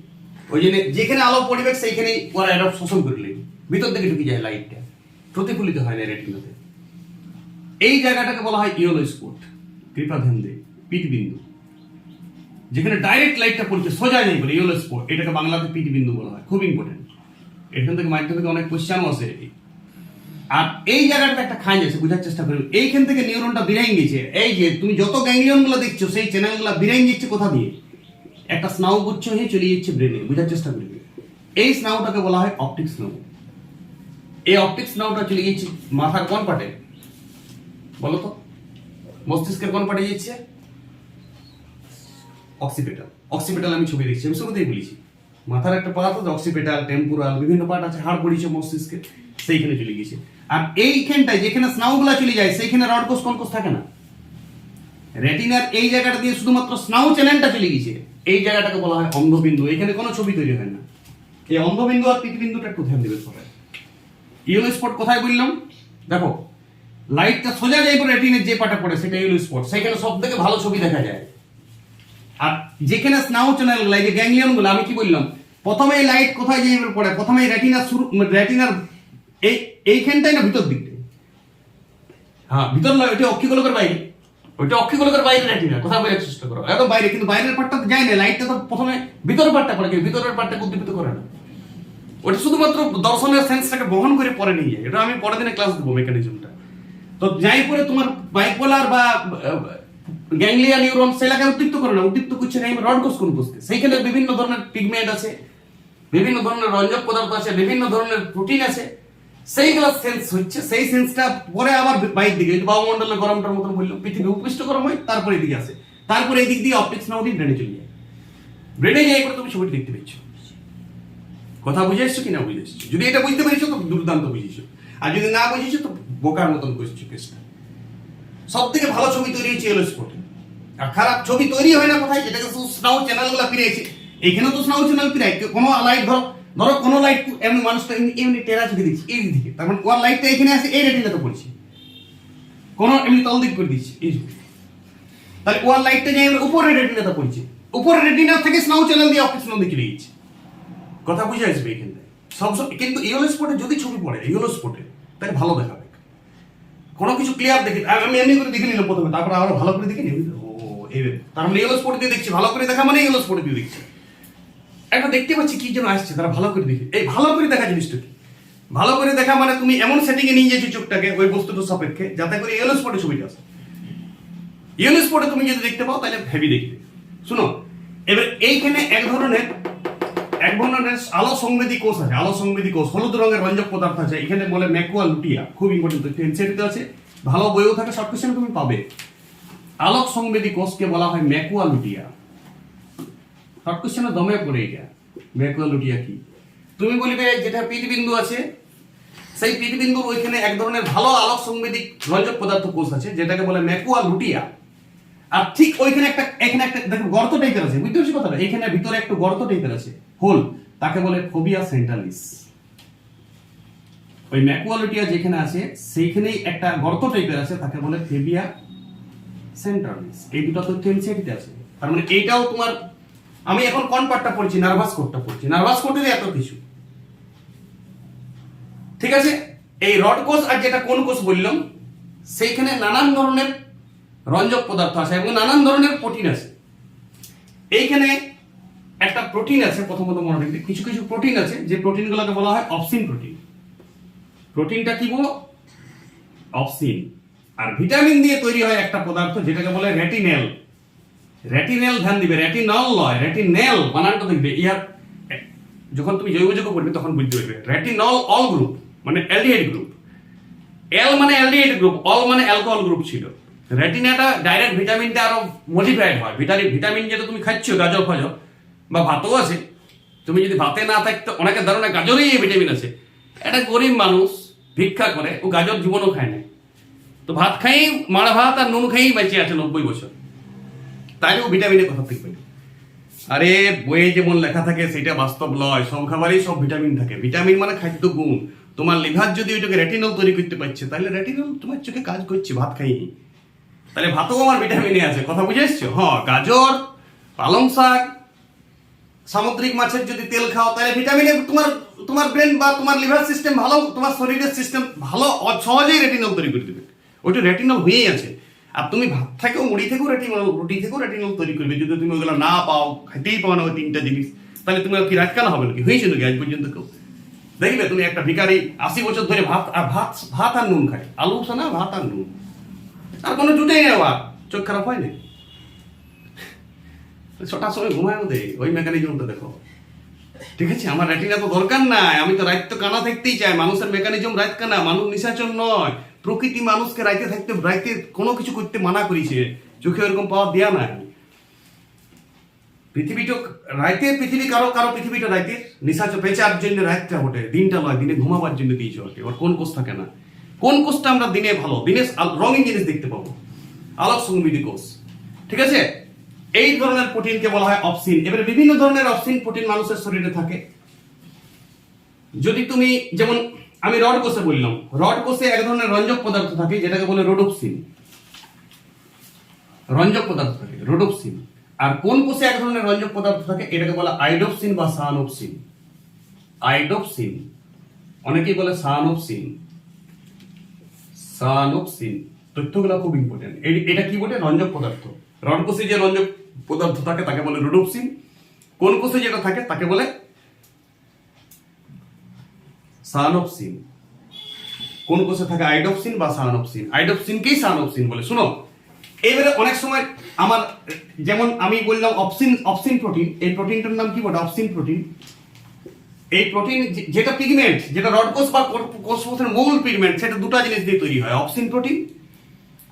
ওই জন্য যেখানে আলো পড়বে সেইখানেই ওরা এটা শোষণ করে নেবে, ভিতর দিকে ঢুকে যায় লাইটটা, প্রতিফলিত হয় না রেটিনাতে। এই জায়গাটাকে বলা হয় ইয়েলো স্পট, কৃপা ধ্যান দে, পিট বিন্দু, যেখানে ডাইরেক্ট লাইটটা পড়ছে সোজা যাই বলে ইয়েলো স্পট, এটাকে বাংলাতে পিট বিন্দু বলা হয়, খুব ইম্পর্টেন্ট। এখান থেকে মাধ্যমিকে অনেক কোশ্চেনও আছে। আর এই জায়গাটা একটা খাঁজ আছে, বোঝার চেষ্টা করবে, এইখান থেকে নিউরনটা বিরাইন গেছে, এই যে তুমি যত গ্যাংলিয়ন গুলো দেখছো সেই চ্যানেল গুলো বিরাইন যাচ্ছে কোথা দিয়ে, একটা স্নায়ু গুচ্ছ হয়ে চলে যাচ্ছে ব্রেনে, বোঝার চেষ্টা করবে। এই স্নায়ুটাকে বলা হয় অপটিক স্নায়ু। এই অপটিক স্নায়ুটা চলে গেছে মাথার কোন পার্টে বলো তো, মস্তিষ্কের কোন পার্টে যাচ্ছে, অক্সিপিটাল। অক্সিপিটাল আমি ছবি দেখছি, আমি শুরুতেই বলেছি, মাথার একটা পার্ট আছে অক্সিপিটাল, টেম্পোরাল, বিভিন্ন পার্ট আছে, হাড় পড়িছে মস্তিষ্কে, সেইখানে চলে গেছে। আর এইখানটায় যেখানে স্নায়ুগুলা চলে যায় সেইখানে রড কোষ কোন কোষ থাকে না, রেটিনার এই জায়গাটা দিয়ে শুধুমাত্র স্নায়ু চ্যানেলটা চলে গেছে, এই জায়গাটাকে বলা হয় অন্ধবিন্দু, এখানে কোনো ছবি তৈরি হয় না। এই অন্ধবিন্দু আর পিতবিন্দুটা একটু ধ্যান দেবে সবাই। ইয়েলো স্পট কোথায় বললাম, দেখো লাইটটা সোজা যাই পরে রেটিনের যে পাটা পড়ে সেটা ইয়েলো স্পট, সেখানে সব থেকে ভালো ছবি দেখা যায়। আর যেখানে স্নায়ু চ্যানেল গুলো, এই যে গ্যাংলিয়ন গুলো, আমি কি বললাম, প্রথমে এই লাইট কোথায় যাই পড়ে, প্রথমে রেটিনার শুরু, রেটিনার এইখানটাই না ভিতর দিকটা, হ্যাঁ ভিতর নয়, ওইটা অক্ষিগোলকের বাইরে, ওইটা অক্ষিগোলকের বাইরে রেটিনা, কোথায় বোঝার চেষ্টা করো, একদম বাইরে, কিন্তু বাইরের পার্টটা যায় না, লাইটটা তো প্রথমে ভিতরের পার্টটা করে, কিন্তু ভিতরের পার্টটাকে উদ্দীপিত করে না, ওটা শুধুমাত্র দর্শনের সেন্সটাকে বহন করে পরে নিয়ে যায়। এটা আমি পরের দিনে ক্লাস দেবো মেকানিজমটা। তো যাই পরে তোমার বাইপোলার বা গ্যাংলিয়া নিউরন সেটাকে উদ্দীপ্ত করে না, উদ্দীপ্ত করছে না রড কোষ কোন কোষকে, সেইখানে বিভিন্ন ধরনের পিগমেন্ট আছে, বিভিন্ন ধরনের রঞ্জক পদার্থ আছে, বিভিন্ন ধরনের প্রোটিন আছে, সেইগুলো সেন্স হচ্ছে, সেই সেন্সটা পরে আবার বাইরের দিকে, বায়ুমণ্ডলের গরমটার মতন বললো, পৃথিবী উপৃষ্ঠ গরম হয়, তারপরে এদিকে আসে, তারপরে এই দিক দিয়ে অপটিক্স নাও দিয়ে ব্রেনে চলে যায়, ব্রেনে যাই করে তুমি ছবিটি দেখতে পাচ্ছ। কথা বুঝে এসছো কিনা বুঝে এসছো, যদি এটা বুঝতে পেরেছো তো দুর্দান্ত বুঝেছো, আর যদি না বুঝেছো তো বোকার মতন করছো কেসটা। সব থেকে ভালো ছবি তৈরি হয়েছে ইয়েলো স্পটে, আর খারাপ ছবি তৈরি হয় না কোথায়, যেটাকে স্নাউ চ্যানেল গুলা ফিরেছে, এইখানেও তো স্নাউ চ্যানেল ফিরায়, কোনো লাইট ধরো কোনো লাইট এমনি মানুষটা এমনি টেরা চোখে দিচ্ছে এই দিকে, তার মানে ওর লাইটটা এখানে আসে এই রেটিনাতে পড়ছে, কোনো এমনি তল দিক করে দিচ্ছে এই, তাহলে ওর লাইটটা যে উপরের রেটিনাতে পড়ছে, উপরের রেটিনা থেকে স্নাউ চ্যানেল দিয়ে অপটিক স্নাউ দিয়ে চলে গেছে। কথা বুঝে আসবে এখানে সব। কিন্তু ইয়েলো স্পটে যদি ছবি পড়ে ইয়েলো স্পটে, তাহলে ভালো দেখাবে, কোনো কিছু ক্লিয়ার দেখি, আমি এমনি করে দেখে নিলাম প্রথমে, তারপর আরো ভালো করে দেখে নিই, ও এই তার মানে ইয়েলো স্পট দিয়ে দেখছি, ভালো করে দেখা মানে ইয়েলো স্পট দিয়ে দেখছি, একটা দেখতে পাচ্ছি কি যেন আসছে, তারা ভালো করে দেখি, এই ভালো করে দেখা জিনিসটা কি, ভালো করে দেখা মানে তুমি এমন সেটিং এ নিয়ে যাচ্ছ চোখটাকে ওই বস্তুটার সাপেক্ষে যাতে করে ইয়েলো স্পটে ছবিটা আসে। ইয়েলো স্পটে তুমি যদি দেখতে পাও তাহলে হেভি দেখবে। শুনো, এবার এইখানে এক ধরনের এক ধরনের আলো সংবেদী কোষ আছে, আলো সংবেদী কোষ, হলুদ রঙের রঞ্জক পদার্থ আছে, এখানে বলে ম্যাকুয়া লুটিয়া, খুব ইম্পর্টেন্ট, এনসিইআরটি আছে, ভালো বইও থাকে, শর্ট কোশ্চেন তুমি পাবে। আলোক সংবেদী কোষকে বলা হয় ম্যাকুয়া লুটিয়া। শর্ট কোশ্চেনে দমে পড়ে এটা ম্যাকুয়া লুটিয়া কি। তুমি বলবে যেটা পিতবিন্দু আছে, সেই পিতবিন্দুর ওইখানে এক ধরনের ভালো আলোক সংবেদী রঞ্জক পদার্থ কোষ আছে যেটাকে বলে ম্যাকুয়া লুটিয়া। আর ঠিক ওইখানে এখানে একটা দেখো গর্ত টাইপের আছে, বুঝতে পারছি কথাটা, এখানে ভিতরে একটু গর্ত টাইপের আছে, হোল, তাকে বলে ফোবিয়া সেন্ট্রালিস। ওই ম্যাকুয়া লুটিয়া যেখানে আছে সেইখানেই একটা গর্ত টাইপের আছে, তাকে বলে ফোবিয়া সেন্ট্রালিস। এই দুটো তো এনসিইআরটিতে আছে। তার মানে এইটাও তোমার, আমি এখন কোন পার্টটা পড়ছি, নার্ভাস কোডটা পড়ছি, নার্ভাস কোডের এত কিছু, ঠিক আছে। এই রড কোষ আর যেটা কোন কোষ বললাম, সেইখানে নানান ধরনের রঞ্জক পদার্থ আছে এবং নানান ধরনের প্রোটিন আছে। এইখানে একটা প্রোটিন আছে, প্রথমত মনে রাখবে, কিছু কিছু প্রোটিন আছে যে প্রোটিনগুলোকে বলা হয় অপসিন প্রোটিন। প্রোটিনটা কি বলো? অপসিন। আর ভিটামিন দিয়ে তৈরি হয় একটা পদার্থ যেটাকে বলে রেটিনেল। রেটিনেল ধ্যান দিবে, রেটিনল নয়, রেটিনেল বানানটা দেখবে। ইয়ার যখন তুমি জৈব যৌগ পড়বে তখন বুঝতে পারবে। রেটিনল অল গ্রুপ মানে অ্যালডিহাইড গ্রুপ, এল মানে অ্যালডিহাইড গ্রুপ, অল মানে অ্যালকোহল গ্রুপ ছিল। রেটিনাটা ডাইরেক্ট ভিটামিনটা আরো মডিফাইড হয়। ভিটামিন যেটা তুমি খাচ্ছ, গাজর ফাজর বা ভাতও আছে, তুমি যদি ভাতে না থাকতো, অনেকের ধারণা গাজরেই ভিটামিন আছে। একটা গরিব মানুষ ভিক্ষা করে, ও গাজর জীবনও খায় না, তো ভাত খাই, মারা ভাত আর নুন খাই বেঁচে আছে 90 বছর, তাইলে ও ভিটামিনের কথা ঠিক পাই। আরে বইয়ে যেমন লেখা থাকে সেটা বাস্তব নয়। সব খাবারই সব ভিটামিন থাকে। ভিটামিন মানে খাদ্য গুণ। তোমার লিভার যদি ওইটাকে রেটিনল তৈরি করতে পারছে, তাহলে রেটিনল তোমার চোখে কাজ করছে, ভাত খাই, তাহলে ভাতও আমার ভিটামিনে আছে। কথা বুঝে এসছো? হ্যাঁ, গাজর, পালং শাক, সামুদ্রিক মাছের যদি তেল খাও, তাহলে ভিটামিনে তোমার ব্রেন বা তোমার লিভার সিস্টেম ভালো, তোমার শরীরের সিস্টেম ভালো, সহজেই রেটিনল তৈরি করে দেবে। ওইটা রেটিনল হয়েই আছে। আর তুমি ভাত থেকেও, মুড়ি থেকেও রেটিনল, রুটি থেকেও রেটিনল তৈরি করবে। যদি তুমি ওগুলো না পাও, খাইতেই পাও না ওই তিনটা জিনিস, তাহলে তুমি কি রাজকানা হবে নাকি? হয়েছে নাকি আজ পর্যন্ত কেউ? দেখবে তুমি একটা ভিখারি 80 বছর ধরে ভাত আর নুন খায়, আলু সানা, ভাত আর নুন, আর কোনো জুটেই নেই, আবার চোখ খারাপ হয় না। 6টার সময় ঘুমায় ওদের, ওই মেকানিজমটা দেখো, ঠিক আছে। আমার রেটিনা তো দরকার নাই, আমি তো রাত তো কানা থাকতেই চাই। মানুষের মেকানিজম রাত কানা, মানুষ নিশাচর নয়। প্রকৃতি মানুষকে রাইতে থাকতে, রাইতে কোনো কিছু করতে মানা করেছে, চোখে ওরকম পাওয়ার দেয়া নাই। পৃথিবীটা রাইতে, পৃথিবী কারো পৃথিবীটা রাইতে নিশাচর পেঁচার জন্য রাতটা ওঠে, দিনটা নয়, দিনে ঘুমাবার জন্য দিয়েছে ওকে। ওর কোন কোষ থাকে না? কোন কোষটা আমরা দিনে ভালো, দিনে রঙিন জিনিস দেখতে পাবো? আলোক সংবেদী কোষ, ঠিক আছে। এই ধরনের প্রোটিনকে বলা হয় অপসিন। এবারে বিভিন্ন ধরনের অপসিন প্রোটিন মানুষের শরীরে থাকে। যদি তুমি, যেমন আমি রড কোষে বললাম, রড কোষে এক ধরনের রঞ্জক পদার্থ থাকে যেটাকে বলে রোডোপসিন। রঞ্জক পদার্থ থাকে রোডোপসিন। আর কোন কোষে এক ধরনের রঞ্জক পদার্থ থাকে, এটাকে বলে আইডোপসিন বা সায়ানোপসিন। আইডোপসিন, অনেকেই বলে সায়ানোপসিন। সায়ানোপসিন তথ্যগুলো খুব ইম্পর্টেন্ট। এটা কি বলে? রঞ্জক পদার্থ। রড কোষে যে রঞ্জক পদার্থ থাকে তাকে বলে রোডোপসিন। কোন কোষে যেটা থাকে তাকে বলে সায়ানোপসিন। কোন কোষে থাকে আইডোপসিন বা সায়ানোপসিন। আইডোপসিনকেই সায়ানোপসিন বলে। শুনো, এবারে অনেক সময় আমার, যেমন আমি বললাম অপসিন প্রোটিন, এই প্রোটিনটার নাম কি বলে? Obscene protein. এই প্রোটিন যেটা পিগমেন্ট, যেটা রড কোষ বা কোষের মূল পিগমেন্ট, সেটা দুটো জিনিস দিয়ে তৈরি হয়, অপসিন প্রোটিন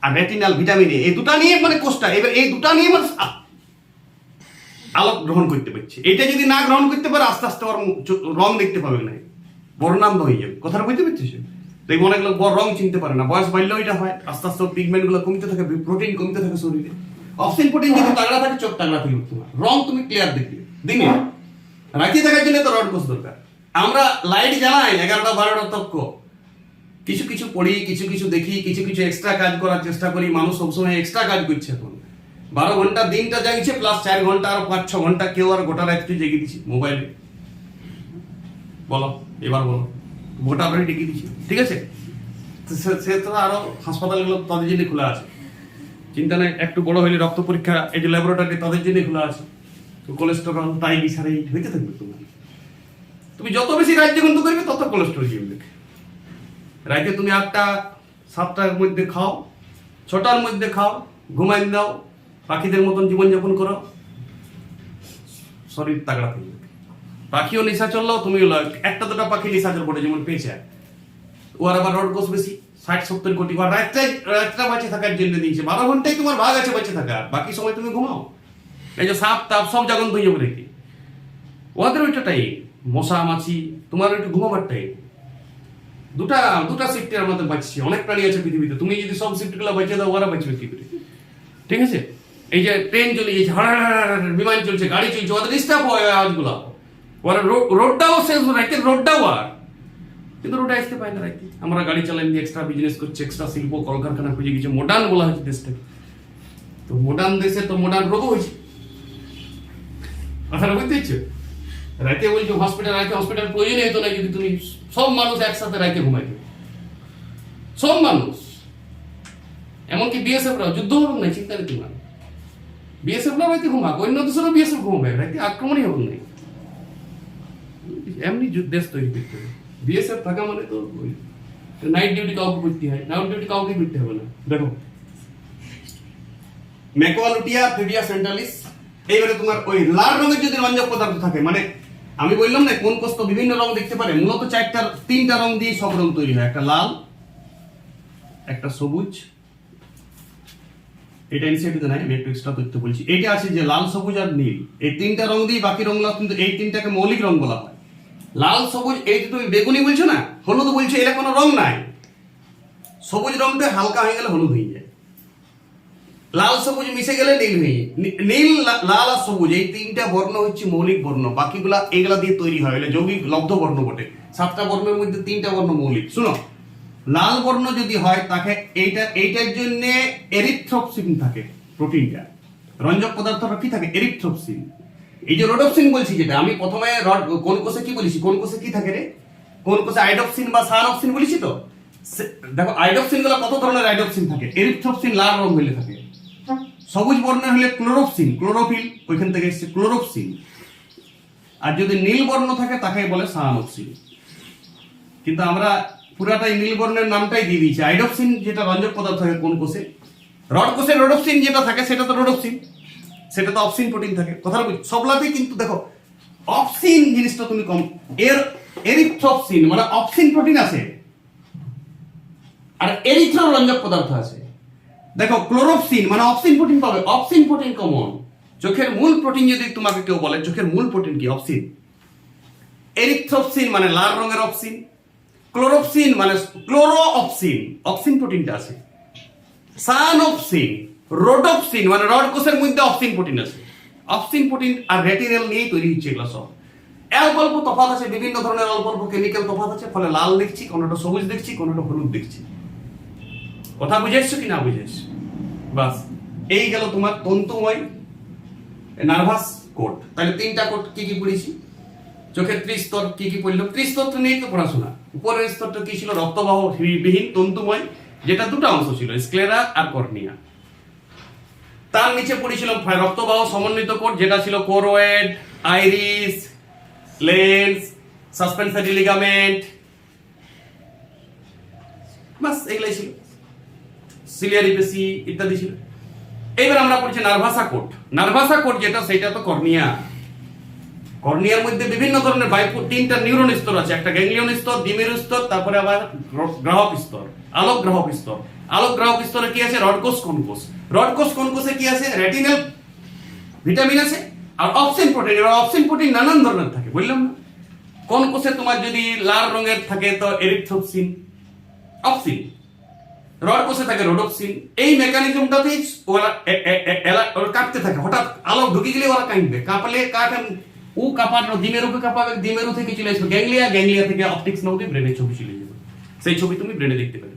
আর রেটিনাল ভিটামিন এ। এই দুটো নিয়ে মানে কোষটা, এবার এই দুটো নিয়ে মানে আলোক গ্রহণ করতে পারছে। এটা যদি না গ্রহণ করতে পারে, আস্তে আস্তে ওর রং দেখতে পাবে না, বর্ণান্ধ হয়ে যাবে। কথাটা বুঝতে পারছিস? দেখবো অনেক লোক রং চিনতে পারে না, বয়স বাড়লেও এটা হয়। আস্তে আস্তে পিগমেন্ট গুলো কমতে থাকে, প্রোটিন কমতে থাকে শরীরে। অপসিন প্রোটিন যদি তাগড়া থাকে, চোখ তাগড়া থাকে, তোমার রং তুমি ক্লিয়ার দেখবে দিনে। রাখি থাকার জন্য তো রড কোষ দরকার। আমরা লাইট জ্বালাই 11টা 12টা তক্ক, কিছু কিছু পড়ি, কিছু কিছু দেখি, কিছু কিছু এক্সট্রা কাজ করার চেষ্টা করি। মানুষ সবসময় এক্সট্রা কাজ করছে এখন। 12 ঘন্টা দিনটা জাগছে, প্লাস 4 ঘন্টা আর 5-6 ঘন্টা কেউ আর গোটা রাত্রি জেগে দিচ্ছে মোবাইলে। বলো, এবার বলো, গোটা রাত্রি জেগে দিচ্ছে, ঠিক আছে। সে তো আরো হাসপাতালগুলো তাদের জন্য খোলা আছে, চিন্তা নেই। একটু বড় হইলে রক্ত পরীক্ষা, এই যে ল্যাবরেটরি তাদের জন্য খোলা আছে। কোলেস্টেরল, ট্রাইগ্লিসারাইড হইতে থাকবে তোমার। তুমি যত বেশি রাত জাগন্ত করবে, তত কোলেস্টেরল জমবে। রাতে তুমি 8টা 7টার মধ্যে খাও, 6টার মধ্যে খাও, ঘুমাই দাও, পাখিদের মতন জীবনযাপন করো, শরীর তাগড়া থাকবে। পাখিও নিশাচর লও, তুমিও লও। একটা দুটা পাখি নিশাচর পড়ে, যেমন পেঁচা, ওর আবার রড কোষ বেশি, 60-70 কোটি। আর রাতটা বাঁচে থাকার জন্য দিয়েছে, 12 ঘন্টায় তোমার ভাগ আছে বেঁচে থাকার, বাকি সময় তুমি ঘুমাও। এই যে সাপ তাপ সব জাগন ধুয়ে যাবে রেখে, ওদের ওইটা টাইম। মশা মাছি তোমার একটু ঘুমাবার টাইম। দুটা শিফটের আমাদের বাঁচছে। অনেক প্রাণী আছে পৃথিবীতে, তুমি যদি সব শিফট গুলো বাঁচিয়ে দাও, ওরা বাঁচবে কি করে? ঠিক আছে, এই যে ট্রেন চলে গেছে, বিমান চলছে, গাড়ি চলছে, ওদের ডিস্টার্ব হয় আওয়াজগুলো। ওরা রোডটাও শেষ, রাইতে রোডটাও আর, কিন্তু রোডে আসতে পায় না রাইতে। আমরা গাড়ি চালাই, এক্সট্রা বিজনেস করছে, এক্সট্রা শিল্প কলকারখানা খুঁজে গেছে, মডার্ন বলা হয়েছে দেশটাকে। তো মডার্ন দেশে তো মডার্ন রোগও হয়েছে। কথাটা বুঝতে পারছো? রাতে বলছো হসপিটাল প্রয়োজনই হতো না যদি তুমি সব মানুষ একসাথে রাতে ঘুমাইতো। সব মানুষ, এমনকি বিএসএফরাও, যুদ্ধ হবে না, চিন্তা নেই তোমার। বিএসএফরাও রাতে ঘুমাক, অন্য দেশেরও বিএসএফ ঘুমাবে, রাতে আক্রমণই হবে না। এমনি দেশ তৈরি করতে হবে। বিএসএফ থাকা মানে তো নাইট ডিউটি কাউকে করতে হয়, নাইট ডিউটি কাউকে করতে হবে না। দেখো ম্যাকোয়ালুটিয়া ফিডিয়া সেন্ট্রালিস। এইবারে তোমার ওই লাল রঙের যদি রঞ্জক পদার্থ থাকে, মানে আমি বললাম না কোন কোষ তো বিভিন্ন রং দেখতে পারে, মূলত তিনটা রং দিয়ে সব রং তৈরি হয়। একটা লাল, একটা সবুজ, এটা এনসিআরটিতে নাই, আমি একটু এক্সট্রা তথ্য বলছি। এটা আছে যে লাল, সবুজ আর নীল, এই তিনটা রং দিয়ে বাকি রংগুলো, কিন্তু এই তিনটাকে মৌলিক রং বলা হয়। লাল সবুজ, এই যে তুমি বেগুনি বলছো না, হলুদ বলছো, এর কোনো রং নাই। সবুজ রংটা হালকা হয়ে গেলে হলুদ হয়ে যায়, লাল সবুজ মিশে গেলে নীল হয়ে, নীল লাল আর সবুজ এই তিনটা বর্ণ হচ্ছে মৌলিক বর্ণ, বাকিগুলা এগুলা দিয়ে তৈরি হয়, এটা যৌগিক লব্ধ বর্ণ বটে। 7টা বর্ণের মধ্যে 3টা বর্ণ মৌলিক। শুনো, লাল বর্ণ যদি হয় তাকে এইটার জন্য এরিথ্রোপসিন থাকে, প্রোটিনটা, রঞ্জক পদার্থটা কি থাকে? এরিথ্রোপসিন। এই যে রোডোপসিন বলছি, যেটা আমি প্রথমে কোন কোষে কি বলেছি, কোন কোষে কি থাকে রে, কোন কোষে আইডোপসিন বা সায়ানোপসিন বলেছি। তো দেখো আইডোপসিন গুলো কত ধরনের আইডোপসিন থাকে। এরিথ্রোপসিন লাল রং হলে থাকে, সবুজ বর্ণের হলে ক্লোরোপসিন, ক্লোরোফিল ওইখান থেকে এসেছে ক্লোরোপসিন, আর যদি নীল বর্ণ থাকে তাকে বলে সায়ানোপসিন। কিন্তু আমরা পুরাটাই নীল বর্ণের নামটাই দিয়ে দিয়েছি। আইডোপসিন যেটা রঞ্জক পদার্থ থাকে কোন কোষে, রড কোষে রোডোপসিন যেটা থাকে সেটা তো রোডোপসিন, সেটা তো অপসিন প্রোটিন থাকে। কথাটা বুঝ সবলাতেই কিন্তু দেখো অপসিন জিনিসটা তুমি কম, এরিথ্রোপসিন মানে অপসিন প্রোটিন আছে, আর এরিথ্রো রঞ্জক পদার্থ আছে। দেখো ক্লোরোপসিন মানে অপসিন প্রোটিন পাবে, অপসিন প্রোটিন কমন। চোখের মূল প্রোটিন যদি তোমাকে কেউ বলে চোখের মূল প্রোটিন কি? অপসিন। এরিথ্রোপসিন মানে লাল রঙের অপসিন, ক্লোরোপসিন মানে ক্লোরোঅপসিন, অপসিন প্রোটিনটা আছে। সায়ানোপসিন, রোডোপসিন মানে রড কোষের মধ্যে অপসিন প্রোটিন আছে। অপসিন প্রোটিন আর রেটিনেল নিয়েই তৈরি হচ্ছে এগুলো সব। অল্প অল্প তফাৎ আছে, বিভিন্ন ধরনের অল্প অল্প কেমিক্যাল তফাৎ আছে, ফলে লাল দেখছি, কোনোটা সবুজ দেখছি, কোনোটা হলুদ দেখছি। কথা বুঝে এসছো কি না বুঝে এসছো? বাস এই গেল তোমার তন্তুময় নার্ভাস কোড। তাহলে 3টা কোড কি কি পড়েছি? চোখের ত্রিস্তর কি কি পড়লাম? ত্রিস্তর তো নিয়েই তো পড়াশোনা। উপরের স্তরটা কি ছিল? রক্তবাহ বিহীন তন্তুময়, যেটা দুটো অংশ ছিল, স্ক্লেরা আর কর্নিয়া। তার নিচে পড়েছিল রক্তবাহ সমন্বিত কোড, যেটা ছিল কোরোয়েড, আইরিস, লেন্স, সাসপেনসরি লিগামেন্ট, বাস এগুলাই ছিল, সিলিয়ারি পেশি ইত্যাদি ছিল। এইবার আমরা পড়ছি নার্ভাসা কোড। নার্ভাসা কোড যেটা, সেটা তো কর্নিয়া। কর্নিয়ার মধ্যে বিভিন্ন ধরনের 3টা নিউরন স্তর আছে, একটা গ্যাংলিয়ন স্তর, ডিমেরু স্তর, তারপরে আবার গ্রাহক স্তর, আলোক গ্রাহক স্তর। আলোক গ্রাহক স্তরে কি আছে? রডকোষ কনকোষ। রডকোষ কনকোষে কি আছে? রেটিনাল ভিটামিন আছে আর অপসিন প্রোটিন। এবার অপসিন প্রোটিন নানান ধরনের থাকে, বললাম না? কনকোষে তোমার যদি লাল রঙের থাকে তো এরিথ্রোপসিন, অপসিন। রড কোষে থাকে রোডোপসিন। এই মেকানিজমটাতেই ওরা কাঁপতে থাকে, হঠাৎ আলো ঢুকে গেলে ওরা কাঁপবে, কাঁপলে ও কাঁপানো ডিমেরুকে কাঁপাবে, ডিমেরু থেকে চলে আসবে গ্যাংলিয়া, গ্যাংলিয়া থেকে অপটিক্স নদী ব্রেনে ছবি চলে যাবে, সেই ছবি তুমি ব্রেনে দেখতে পাবে।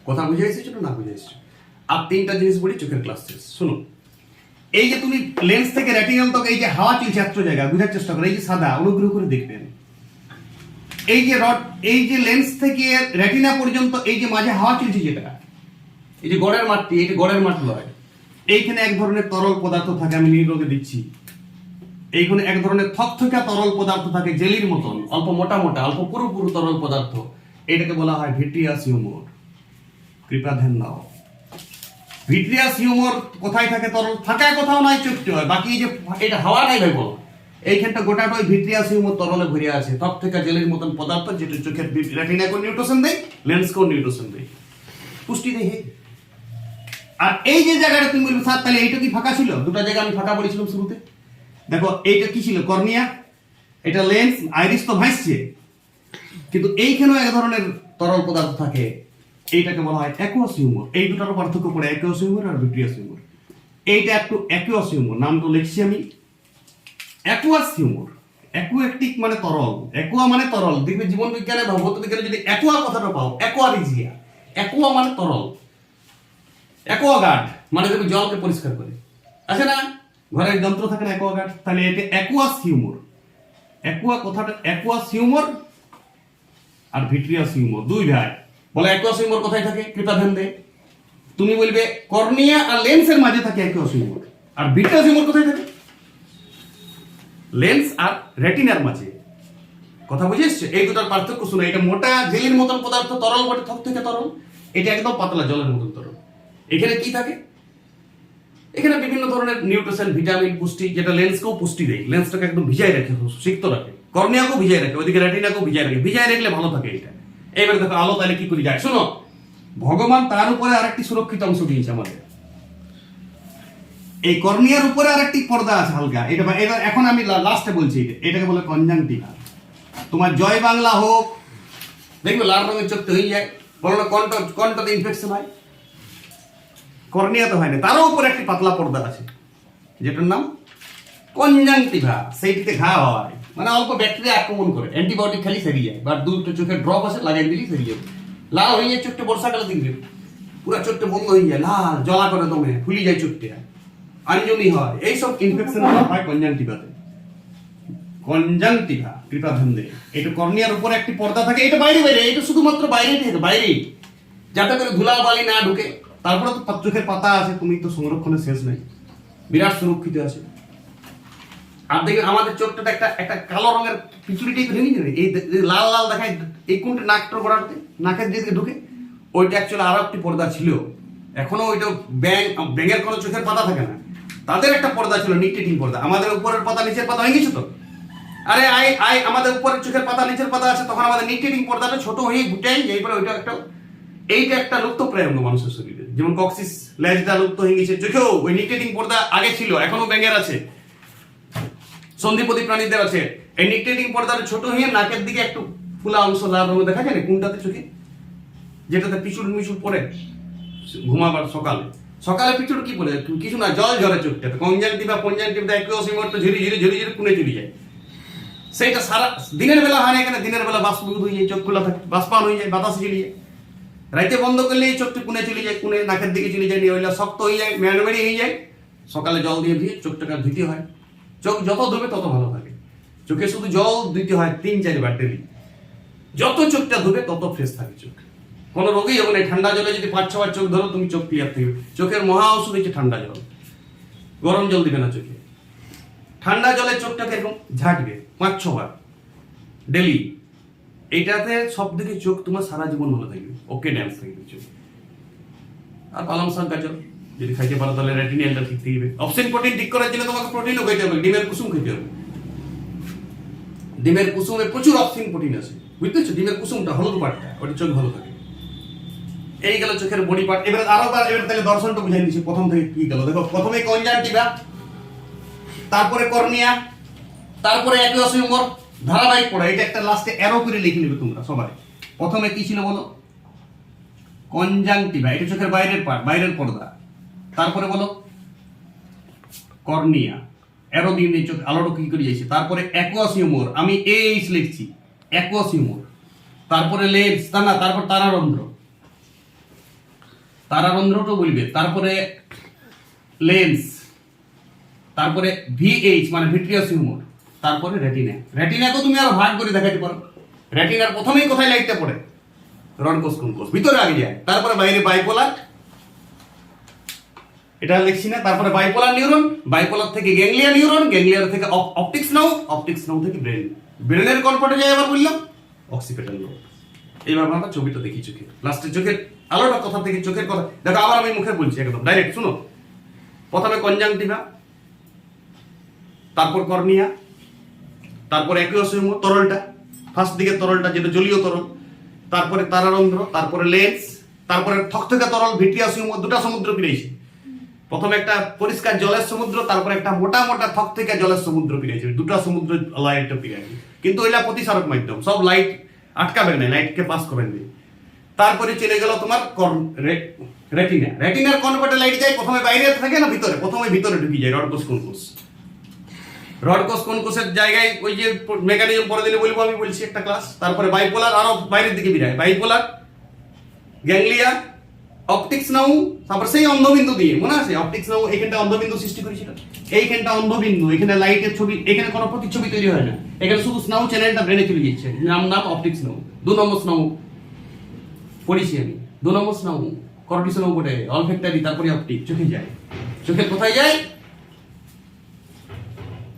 কথা বুঝে এসেছো না বুঝে এসেছো? আর 3টা জিনিস বলি, চোখের ক্লাস শেষ। শুনো, এই যে তুমি লেন্স থেকে রেটিনাল তক এই যে হাওয়া চলছে এত জায়গা, বুঝার চেষ্টা করো। এই যে সাদা, অনুগ্রহ করে দেখবেন, এই যে রড, এই যে লেন্স থেকে রেটিনা পর্যন্ত এই যে মাঝে হাওয়া চলছে, যেটা এই যে গড়ের মাঠটি, এই যে গড়ের মাঠ লয়, এইখানে এক ধরনের তরল পদার্থ থাকে, আমি নীল রঙে দিচ্ছি। এইখানে এক ধরনের থকথকা তরল পদার্থ থাকে, জেলির মতন, অল্প মোটা মোটা, অল্প পুরু পুরু তরল পদার্থ। এটাকে বলা হয় ভিট্রিয়াস হিউমার। কৃপা ধ্যান দাও। ভিট্রিয়াস হিউমার কোথায় থাকে? তরল থাকা কোথাও নাই, চুপতে হয়। বাকি যে এটা হাওয়া নাই ভাই বলো, এইখানটা গোটাটাই ভিট্রিয়াস হিউমার তরলে ভরে আছে, টপ থেকে জেলের মতন পদার্থ, যেটা চোখের রেটিনাকে নিউট্রিশন দেয়, লেন্সকেও নিউট্রিশন দেয়, পুষ্টি দেয়। আর এই যে জায়গাটা তুমি বলবে স্যার তাহলে এইটা কি ফাঁকা ছিল? দুটো জায়গা আমি ফাঁকা বলেছিলাম শুরুতে। দেখো এইটা কি ছিল? কর্নিয়া, এটা লেন্স, আইরিস তো ভাসছে, কিন্তু এইখানেও এক ধরনের তরল পদার্থ থাকে, এইটাকে বলা হয় অ্যাকুয়াস হিউমার। এই দুটার পার্থক্য পড়ে অ্যাকুয়াস হিউমার আর ভিট্রিয়াস হিউমার। এইটা একটু অ্যাকুয়াস হিউমার, নামটা লিখছি আমি অ্যাকুয়াস হিউমার। অ্যাকুয়াটিক মানে তরল, অ্যাকুয়া মানে তরল। দেখবে জীবন বিজ্ঞানে বা ভৌত বিজ্ঞানে যদি অ্যাকুয়া কথাটা পাও, অ্যাকুয়ারিজিয়া, অ্যাকুয়া মানে তরল, অ্যাকুয়াগার্ড মানে তুমি জলকে পরিষ্কার করে, আছে না ঘরের যন্ত্র থাকে না অ্যাকুয়াগার্ড, তাহলে এটা অ্যাকুয়াস হিউমার। অ্যাকুয়া কথাটা অ্যাকুয়াস হিউমার আর ভিট্রিয়াস হিউমার দুই ভাই। বলে অ্যাকুয়াস হিউমার কোথায় থাকে? কৃপা ধ্যান দে। তুমি বলবে কর্নিয়া আর লেন্সের মাঝে থাকে অ্যাকুয়াস হিউমার, আর ভিট্রিয়াস হিউমার কোথায় থাকে? লেন্স আর রেটিনার মাঝে। কথা বুঝে এসছে? এই দুটার পার্থক্য শুনে। এটা মোটা জেলির মতন পদার্থ, তরল বটে, থক থেকে তরল। এটা একদম পাতলা জলের মতন তরল। এখানে কি থাকে? এখানে বিভিন্ন ধরনের নিউট্রিশন, ভিটামিন, পুষ্টি, যেটা লেন্সকেও পুষ্টি দেয়, লেন্সটাকে একদম ভিজাই রাখে, সিক্ত রাখে, কর্নিয়াকেও ভিজাই রাখে, ওইদিকে রেটিনাকেও ভিজাই রাখে। ভিজাই রাখলে ভালো থাকে এটা। এইবার দেখো আলো তাহলে কি করে যায়, শোনো। ভগবান তার উপরে আরেকটি সুরক্ষিত অংশ দিয়েছে আমাদের। এই কর্নিয়ার উপরে আরেকটি পর্দা আছে হালকা, এটা এখন আমি লাস্টে বলছি, এটাকে বলে কনজাংটিভা। তোমার জয় বাংলা হোক, দেখবে লাল রঙের চোখতে হয়ে যায়, বলো না কন্টাতে ইনফেকশন হয়, কর্নিয়াতে হয় না, তারও উপরে একটি পাতলা পর্দা আছে যেটার নাম কনজাংটিভা। সেইটিতে ঘা হয়, মানে অল্প ব্যাকটেরিয়া আক্রমণ করে, অ্যান্টিবায়োটিক খালি সেরে যায়, বা দুটো চোখের ড্রপ আছে লাগাই দিলেই সেরে যাবে। লাল হয়ে যায় চোখটা, বর্ষাকালে দেখবে পুরো চোখটা বন্ধ হয়ে যায়, লাল জ্বলা করে দমে, ফুলি যায় চোখটা, আঞ্জনি হয়, এইসব ইনফেকশন হয় কনজাংটিভাতে। কনজাংটিভা কৃপা ধ্যান দে। এটা কর্নিয়ার উপরে একটি পর্দা থাকে, এটা বাইরে বাইরে, এটা শুধুমাত্র বাইরেই থাকে, বাইরেই, যাতে করে ধুলা বালি না ঢুকে। তারপরে তো চোখের পাতা আছে, তুমি তো সংরক্ষণের শেষ নেই, বিরাট সুরক্ষিত আছে। আর দেখবে আমাদের চোখটা একটা একটা কালো রঙের পিছুরি টাইপের ভেঙে যাবে, এই লাল লাল দেখায়, এই কোনটা নাকটা গোড়াতে, নাকের দিকে ঢুকে, ওইটা অ্যাকচুয়ালি আরো একটি পর্দা ছিল। এখনো ওইটা ব্যাঙের কোনো চোখের পাতা থাকে না, তাদের একটা পর্দা ছিল, নিকটেটিং পর্দা। আমাদের উপরের পাতা নিচের পাতা হয়ে গেছে তো, আরে আমাদের উপরের চোখের পাতা নিচের পাতা আছে, তখন আমাদের নিকটেটিং পর্দাটা ছোট হয়ে গুটাই, এইবারে ওইটা একটা, এইটা একটা লুপ্ত প্রায় অঙ্গ মানুষের শরীরে। যেমন কক্সিস লেজটা লুপ্ত হয়ে গেছে, চোখেও ওই নিকটেটিং পর্দা আগে ছিল, এখনো ব্যাঙের আছে, সন্ধিপতি প্রাণীদের আছে। এই নিকটেটিং পর্দাটা ছোট হয়ে নাকের দিকে একটু ফুলা অংশ লাল রঙে দেখা যায় না কোনটাতে চোখে, যেটাতে পিছুর মিছুর পড়ে ঘুমাবার সকালে, সকালে পিছুর কি পড়ে? কিছু না, জল ঝরে চোখটাতে। কনজাংটিভা পঞ্জাংটিভা অ্যাকুয়াস হিউমার তো ঝিরি ঝিরি ঝিরি ঝিরি কুনে চলে যায়। সেইটা সারা দিনের বেলা হয় না, এখানে দিনের বেলা বাষ্পীভূত হয়ে যায়, চোখ খোলা থাকে, বাষ্পায়ন হয়ে যায়, বাতাসে চলে যায়। রাইতে বন্ধ করলে এই চোখটা কুনে চলে যায়, কুনে নাকের দিকে চলে যায়, নিয়ে ওইটা শক্ত হয়ে যায়, মেড়মেড়ি হয়ে যায়। সকালে জল দিয়ে ধুয়ে চোখটাকে ধুতে হয়। চোখ যত ধুবে তত ভালো থাকে। চোখে শুধু জল দিতে হয় 3-4 বার ডেলি। যত চোখটা ধুবে তত ফ্রেশ থাকে চোখ, কোনো রোগই হবে না। ঠান্ডা জলে যদি 5-6 বার চোখ ধরো, তুমি চোখ ক্লিয়ার থাকবে। চোখের মহা ওষুধ হচ্ছে ঠান্ডা জল, গরম জল দিবে না চোখে। ঠান্ডা জলে চোখটাকে এরকম ঝাঁকবে 5-6 বার ডেলি। এইটাতে সব দিকে চোখ তোমার সারা জীবন ভালো থাকবে, ওকে ড্যান্স থাকবে চোখ। আর পালং শাক, গাজর যদি খাইতে পারো তাহলে রেটিনালটা ঠিক থাকবে। অপশন প্রোটিন ঠিক করার জন্য তোমাকে প্রোটিনও খেতে হবে, ডিমের কুসুম খেতে হবে। ডিমের কুসুমে প্রচুর অপশন প্রোটিন আছে, বুঝতেছো? ডিমের কুসুমটা, হলুদ পাটটা, ওটা চোখ ভালো থাকে। এই গেল চোখের বডি পার্ট। এবার তাহলে দর্শনটা বুঝাই দিচ্ছি প্রথম থেকে কি গেল। দেখো প্রথমে কনজাংটিভা, তারপরে কর্নিয়া, তারপরে অ্যাকুয়াস হিউমার, ধারাবাহিক পড়া। এটা একটা লাস্টে অ্যারো করে লিখে নেবে তোমরা সবাই। প্রথমে কি ছিল বলো? কনজাংটিভা, এটা চোখের বাইরের পার্ট, বাইরের পর্দা। তারপরে বলো কর্নিয়া, অ্যারো দিয়ে চোখ আলোটা কি করে যাইছে। তারপরে অ্যাকুয়াস হিউমার, আমি এইচ লিখছি, অ্যাকুয়াস হিউমার। তারপরে লেন্স, না তারপর তারারন্ধ্র, তারারন্ধ্রটা বলবে। তারপরে লেন্স, তারপরে ভিএইচ মানে ভিট্রিয়াস হিউমার, তারপরে রেটিনা। রেটিনাকেও তুমি আরো ভাগ করে দেখাতে পারো। রেটিনার প্রথমেই কোথায় লাইটটা পড়ে? রড কোষ, কোন কোষ ভিতরে আগে যায়, তারপরে বাইরে বাইপোলার, এটা লিখছি না। তারপরে বাইপোলার নিউরন, বাইপোলার থেকে গ্যাংলিয়া নিউরন, গ্যাংলিয়ার থেকে অপটিক্স নাও, অপটিক্স নাও থেকে ব্রেন, ব্রেনের কোন পার্টে যায় আবার বললাম? Occipital lobe. এইভাবে আমরা ছবিটা দেখি চোখে, লাস্টে চোখের আলোটা কথা থেকে চোখের কথা দেখো। আবার আমি মুখে বলছি একদম ডাইরেক্ট, শুনো। প্রথমে কনজাংটিভা, তারপর কর্নিয়া, তারপরে অ্যাকুয়াস হিউমার তরলটা, ফার্স্ট দিকে তরলটা যেটা জলীয় তরল, তারপরে তারারন্ধ্র, তারপরে লেন্স, তারপরে থকথকা তরল ভিট্রিয়াস হিউমার, দুটা সমুদ্র ফিরেছে। প্রথমে একটা পরিষ্কার জলের সমুদ্র, তারপরে একটা মোটা মোটা থকথকা জলের সমুদ্র ফিরেছে, দুটা সমুদ্র লাইটটা ফিরেছে। কিন্তু ওইটা প্রতিসারক মাধ্যম, সব লাইট আটকাবেন না, লাইটকে পাস করবেন না। তারপরে চলে গেল তোমার রেটিনা। রেটিনার কোন পাটে লাইট যায়? প্রথমে বাইরে থাকে না ভিতরে? প্রথমে ভিতরে ঢুকে যায় রডকোষ কনকোষ। রডকোষ কনকোষের জায়গায় ওই যে মেকানিজম পরে দিলে বলবো, আমি বলছি একটা ক্লাস। তারপরে বাইপোলার আরো বাইরের দিকে বিরায়, বাইপোলার, গ্যাংলিয়া, অপটিক্স নাও, তারপর সেই অন্ধবিন্দু দিয়ে মনে আছে অপটিক্স নাও এখানটা অন্ধবিন্দু সৃষ্টি করেছিল। এইখানটা অন্ধবিন্দু, এখানে লাইটের ছবি, এখানে কোনো প্রতিচ্ছবি তৈরি হয় না, এখানে শুধু স্নাউ চ্যানেলটা ব্রেনে চলে যাচ্ছে। নাম অপটিক্স নাও। 2 নম্বর স্নাউ পড়েছি আমি, 2 নম্বর স্নাউ করটিস নাও বটে, অলফ্যাক্টরি, তারপরে অপটিক, চোখে যায়। চোখের কোথায় যায়?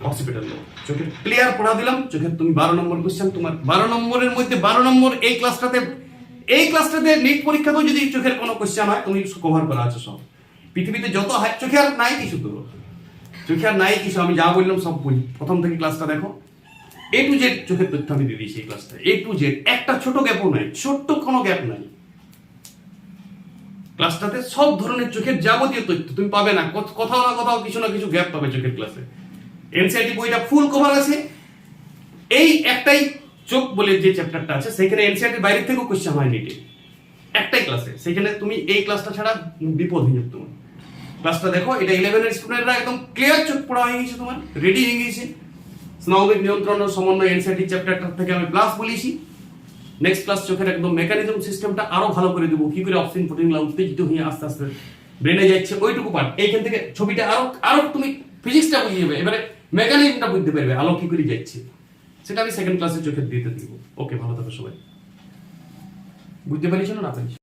হসপিটাল। চোখের ক্লিয়ার পড়া দিলাম। চোখের তুমি 12 নম্বর কোশ্চেন, তোমার 12 নম্বরের মধ্যে 12 নম্বর এই ক্লাসটাতে নিট পরীক্ষাতেও যদি চোখের কোনো কোশ্চেন হয় তুমি কভার করা আছে সব। পৃথিবীতে যত হয় চোখে আর নাই কিছু, তো চোখে আর নাই কিছু, আমি যা বললাম সব বলি। প্রথম থেকে ক্লাসটা দেখো, A to Z চোখের তথ্য আমি দিয়ে দিয়েছি এই ক্লাসটা। A to Z, একটা ছোট গ্যাপও নাই, ছোট্ট কোনো গ্যাপ নাই। ক্লাসটাতে সব ধরনের চোখের যাবতীয় তথ্য তুমি পাবে না, কোথাও না কোথাও কিছু না কিছু গ্যাপ পাবে চোখের ক্লাসে। এনসিইআরটি বইটা ফুল কভার আছে। এই একটাই চোখ বলে যে চ্যাপ্টারটা আছে, সেখানে এনসিইআরটি বাইরে থেকেও কোশ্চেন হয় নিটে, একটাই ক্লাসে। সেখানে তুমি এই ক্লাসটা ছাড়া বিপদ হয়ে যাবে তোমার। ক্লাসটা দেখো, এটা 11 এর স্টুডেন্টরা একদম ক্লিয়ার চোখ পড়া হয়ে গেছে, তোমার রেডি হয়ে গেছে। স্নায়বিক নিয়ন্ত্রণ ও সমন্বয় এনসিইআরটি চ্যাপ্টারটা থেকে আমি প্লাস বলেছি। নেক্সট ক্লাস চোখের একদম মেকানিজম সিস্টেমটা আরো ভালো করে দেবো, কি করে অক্সিজেন প্রোটিনগুলো উত্তেজিত হয়ে আস্তে আস্তে ব্রেনে যাচ্ছে, ওইটুকু পার্ট। এইখান থেকে ছবিটা আরো তুমি ফিজিক্সটা বুঝে যাবে, এবারে মেকানিজমটা বুঝতে পারবে, আলো কি করে যাচ্ছে, সেটা আমি সেকেন্ড ক্লাসে চোখের দিতে দিব। ওকে, ভালো থাকো সবাই। বুঝতে পারিস না পারিস?